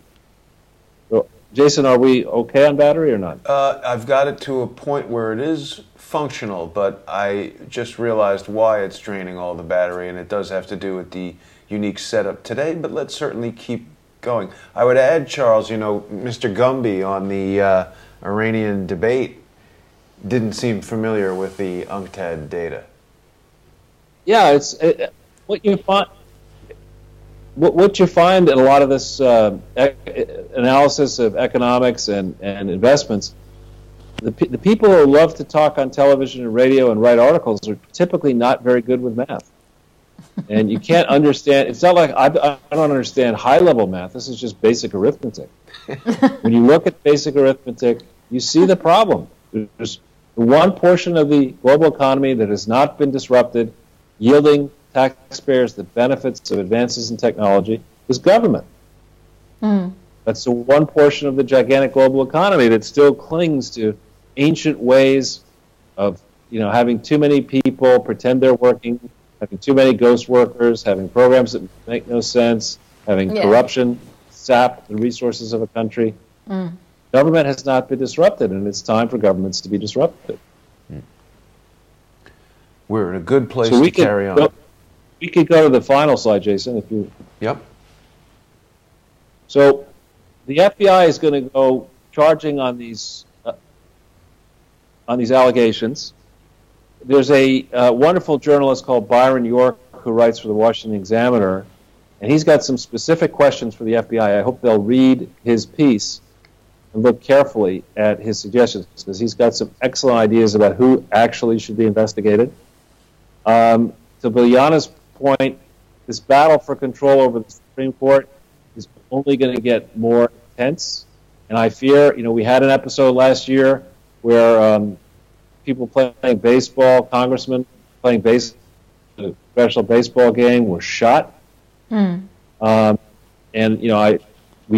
So, Jason, are we okay on battery or not? I've got it to a point where it is functional, but I just realized why it's draining all the battery, and it does have to do with the unique setup today, but let's certainly keep going. I would add, Charles, Mr. Gumby on the Iranian debate didn't seem familiar with the UNCTAD data. Yeah, what you find. What you find in a lot of this analysis of economics and investments, the people who love to talk on television and radio and write articles are typically not very good with math. And you can't understand, it's not like I don't understand high-level math, this is just basic arithmetic. When you look at basic arithmetic, you see the problem. There's one portion of the global economy that has not been disrupted, yielding taxpayers the benefits of advances in technology, is government. That's the one portion of the gigantic global economy that still clings to ancient ways of having too many people pretend they're working, having too many ghost workers, having programs that make no sense, having corruption sap the resources of a country. Government has not been disrupted, and it's time for governments to be disrupted. We're in a good place to carry on. We could go to the final slide, Jason, if you... Yep. So the FBI is going to go charging on these allegations. There's a wonderful journalist called Byron York who writes for the Washington Examiner, and he's got some specific questions for the FBI. I hope they'll read his piece and look carefully at his suggestions, because he's got some excellent ideas about who actually should be investigated. To Biljana's point, this battle for control over the Supreme Court is only going to get more intense. And I fear, we had an episode last year where people playing baseball, congressmen playing a professional baseball game were shot. We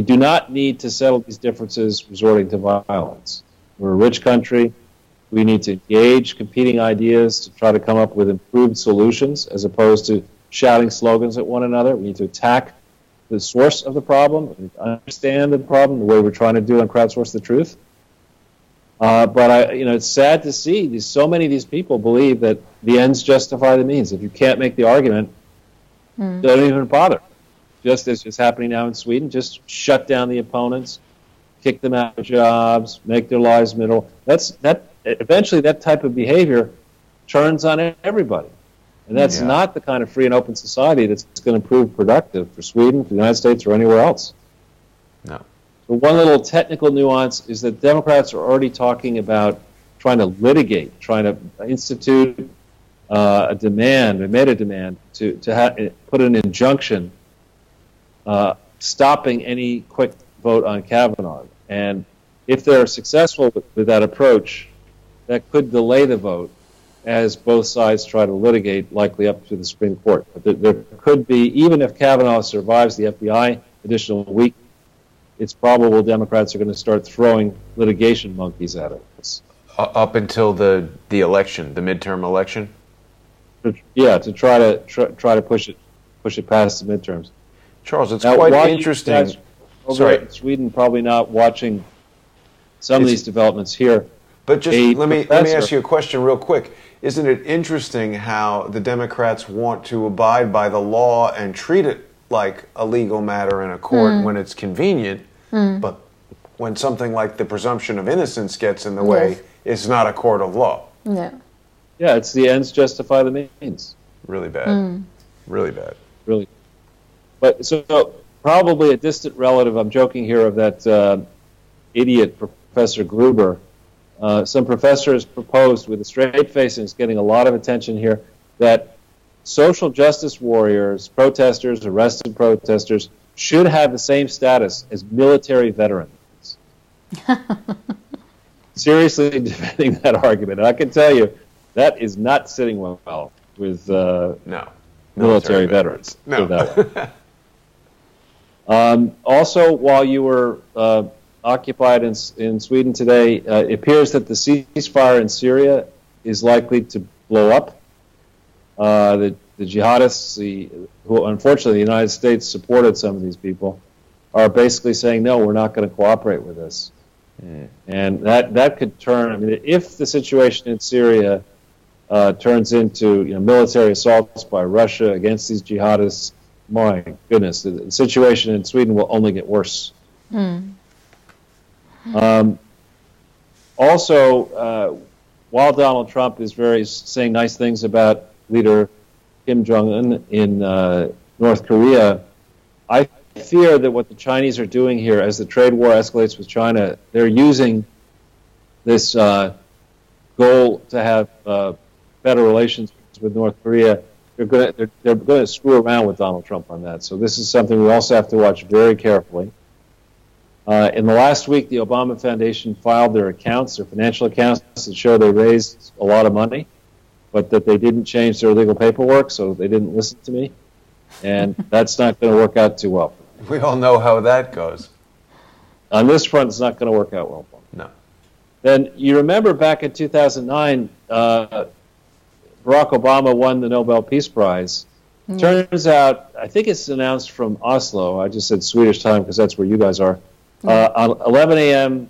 do not need to settle these differences resorting to violence. We're a rich country. We need to engage competing ideas to try to come up with improved solutions as opposed to shouting slogans at one another. We need to attack the source of the problem, we need to understand the problem the way we're trying to do on Crowdsource the Truth. But it's sad to see so many of these people believe that the ends justify the means. If you can't make the argument, don't even bother. Just as is happening now in Sweden, just shut down the opponents, kick them out of jobs, make their lives miserable. Eventually, that type of behavior turns on everybody. And that's not the kind of free and open society that's going to prove productive for Sweden, for the United States, or anywhere else. No. So one little technical nuance is that Democrats are already talking about trying to litigate, trying to institute a demand, they made a demand to put an injunction stopping any quick vote on Kavanaugh. And if they're successful with that approach, that could delay the vote as both sides try to litigate, likely up to the Supreme Court. But there could be, even if Kavanaugh survives the FBI additional week, it's probable Democrats are going to start throwing litigation monkeys at it. Up until the election, the midterm election? To try to push it past the midterms. Charles, it's quite interesting. In Sweden, probably not watching some of these developments here. But just let me ask you a question real quick. Isn't it interesting how the Democrats want to abide by the law and treat it like a legal matter in a court when it's convenient, but when something like the presumption of innocence gets in the way, it's not a court of law? Yeah. Yeah, it's the ends justify the means. Really bad. Really bad. Really. But so probably a distant relative, I'm joking here, of that idiot Professor Gruber. Some professors proposed with a straight face, and it's getting a lot of attention here, that social justice warriors, protesters, arrested protesters, should have the same status as military veterans. Seriously defending that argument. And I can tell you, that is not sitting well with no. military veterans. No. That way. Also, while you were occupied in Sweden today, it appears that the ceasefire in Syria is likely to blow up. The jihadists, who unfortunately the United States supported some of these people, are basically saying, no, we're not going to cooperate with this. And that could turn, I mean, if the situation in Syria turns into military assaults by Russia against these jihadists, my goodness, the situation in Sweden will only get worse. Also, while Donald Trump is saying nice things about leader Kim Jong-un in North Korea, I fear that what the Chinese are doing here, as the trade war escalates with China, they're using this goal to have better relations with North Korea. They're going to screw around with Donald Trump on that. So this is something we also have to watch very carefully. In the last week, the Obama Foundation filed their financial accounts, that show they raised a lot of money, but that they didn't change their legal paperwork, so they didn't listen to me. And that's not going to work out too well. We all know how that goes. On this front, it's not going to work out well for them. No. Then you remember back in 2009, Barack Obama won the Nobel Peace Prize. Turns out, I think it's announced from Oslo. I just said Swedish time because that's where you guys are. On 11 a.m.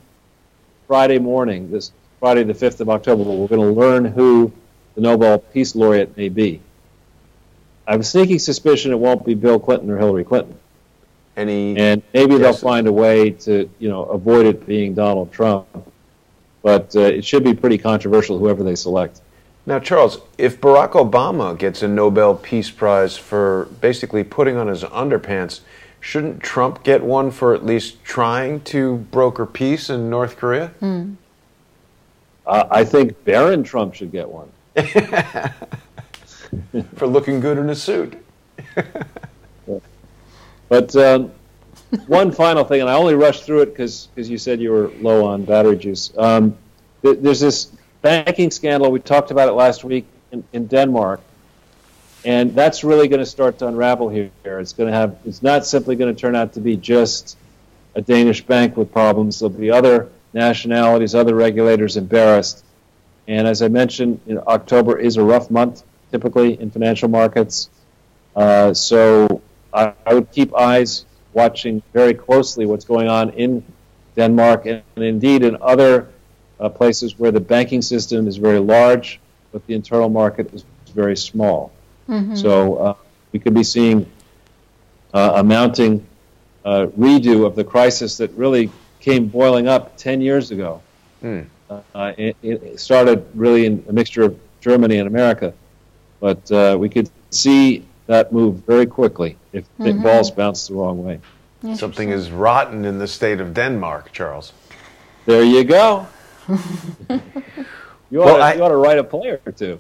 Friday morning, this Friday the 5th of October, we're going to learn who the Nobel Peace Laureate may be. I have a sneaking suspicion it won't be Bill Clinton or Hillary Clinton. And maybe they'll find a way to, avoid it being Donald Trump. But it should be pretty controversial, whoever they select. Now, Charles, if Barack Obama gets a Nobel Peace Prize for basically putting on his underpants, shouldn't Trump get one for at least trying to broker peace in North Korea? I think Barron Trump should get one. For looking good in a suit. But one final thing, and I only rushed through it because you said you were low on battery juice. There's this banking scandal. We talked about it last week in Denmark, and that's really going to start to unravel here. It's not simply going to turn out to be just a Danish bank with problems. There'll be other nationalities, other regulators embarrassed. And as I mentioned, October is a rough month, typically in financial markets. So I would keep eyes watching very closely what's going on in Denmark and indeed in other places where the banking system is very large, but the internal market is very small. So we could be seeing a mounting redo of the crisis that really came boiling up 10 years ago. It started really in a mixture of Germany and America, but we could see that move very quickly if the balls bounce the wrong way. Something is rotten in the state of Denmark, Charles. There you go. You ought to write a play or two.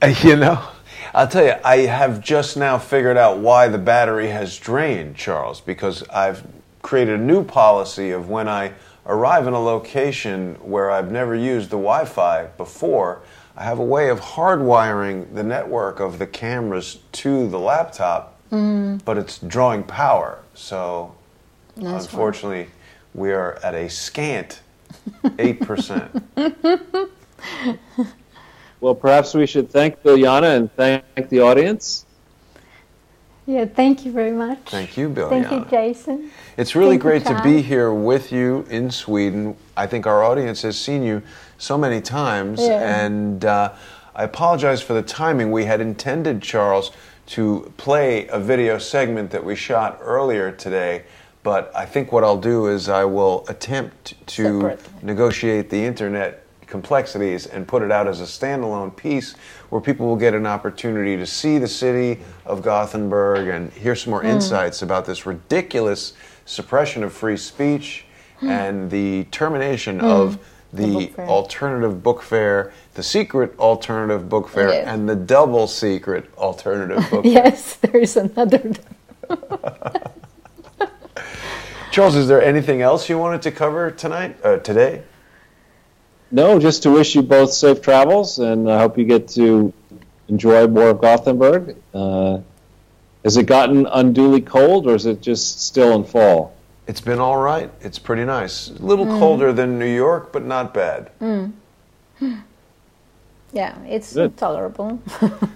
I'll tell you, I have just now figured out why the battery has drained, Charles, because I've created a new policy of when I arrive in a location where I've never used the Wi-Fi before, I have a way of hardwiring the network of the cameras to the laptop, but it's drawing power. So, unfortunately, we are at a scant 8%. Well, perhaps we should thank Biljana and thank the audience. Yeah, thank you very much. Thank you, Biljana. Thank you, Jason. It's really great to be here with you in Sweden. I think our audience has seen you so many times, and I apologize for the timing. We had intended, Charles, to play a video segment that we shot earlier today, but I think what I'll do is I will attempt to negotiate the internet complexities and put it out as a standalone piece where people will get an opportunity to see the city of Gothenburg and hear some more insights about this ridiculous suppression of free speech and the termination of the alternative book fair, the secret alternative book fair, and the double secret alternative book fair. Yes, there is another. Charles, is there anything else you wanted to cover today? No, just to wish you both safe travels, and I hope you get to enjoy more of Gothenburg. Has it gotten unduly cold, or is it just still in fall? It's been all right. It's pretty nice. A little colder than New York, but not bad. Yeah, it's Good. tolerable.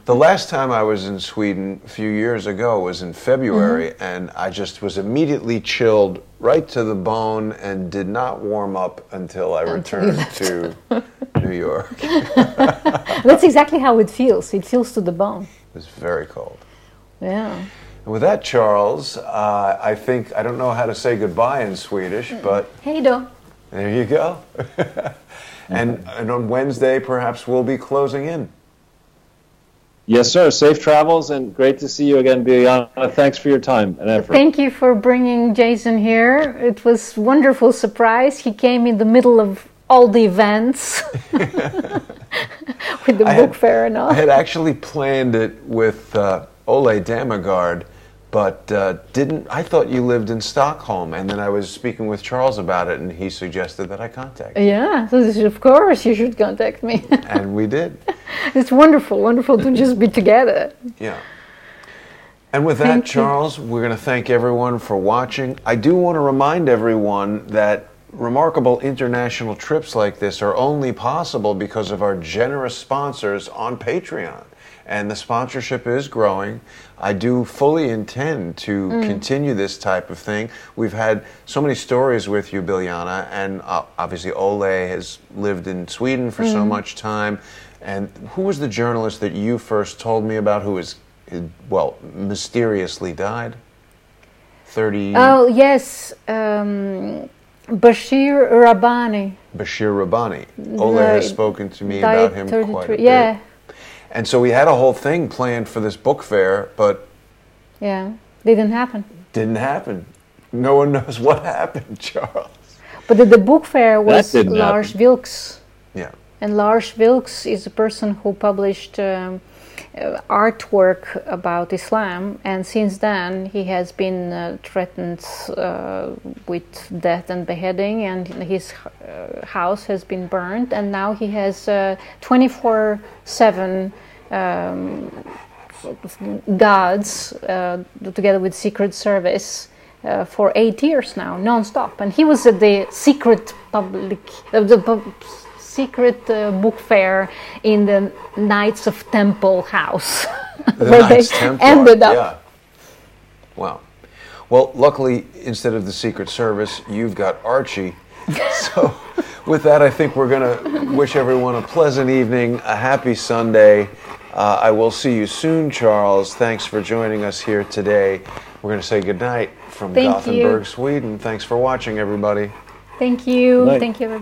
The last time I was in Sweden a few years ago was in February, and I just was immediately chilled right to the bone and did not warm up until I returned to New York. That's exactly how it feels. It feels to the bone. It was very cold. Yeah. And with that, Charles, I think, I don't know how to say goodbye in Swedish, but Hej då. there you go. And on Wednesday, perhaps we'll be closing in. Yes, sir. Safe travels, and great to see you again, Biljana. Thanks for your time and effort. Thank you for bringing Jason here. It was a wonderful surprise. He came in the middle of all the events with the book fair and all. I had actually planned it with Ole Damagard, but didn't. I thought you lived in Stockholm, and then I was speaking with Charles about it, and he suggested that I contact you. Yeah, so of course you should contact me. And we did. It's wonderful to just be together. Yeah. And with that, Thank you. Charles, we're going to thank everyone for watching. I do want to remind everyone that remarkable international trips like this are only possible because of our generous sponsors on Patreon. And the sponsorship is growing. I do fully intend to continue this type of thing. We've had so many stories with you, Biljana, and obviously Ole has lived in Sweden for so much time. And who was the journalist that you first told me about who was, well, mysteriously died? 30... Oh, yes. Bashir Rabbani. Bashir Rabbani. Ole has spoken to me about him quite a bit. Yeah. And so we had a whole thing planned for this book fair, but Yeah, didn't happen. didn't happen. No one knows what happened, Charles. But the book fair was didn't Lars happen. Wilks. Yeah. And Lars Wilks is a person who published artwork about Islam, and since then he has been threatened with death and beheading, and his house has been burned, and now he has 24/7 guards together with Secret Service for 8 years now, non-stop. And he was at the secret secret book fair in the Knights of Temple house, where they Knights Templar, ended up. Yeah. Wow. Well, luckily, instead of the Secret Service, you've got Archie. So, with that, I think we're going to wish everyone a pleasant evening, a happy Sunday. I will see you soon, Charles. Thanks for joining us here today. We're going to say goodnight from Thank Gothenburg, you. Sweden. Thanks for watching, everybody. Thank you. Night. Thank you, everybody.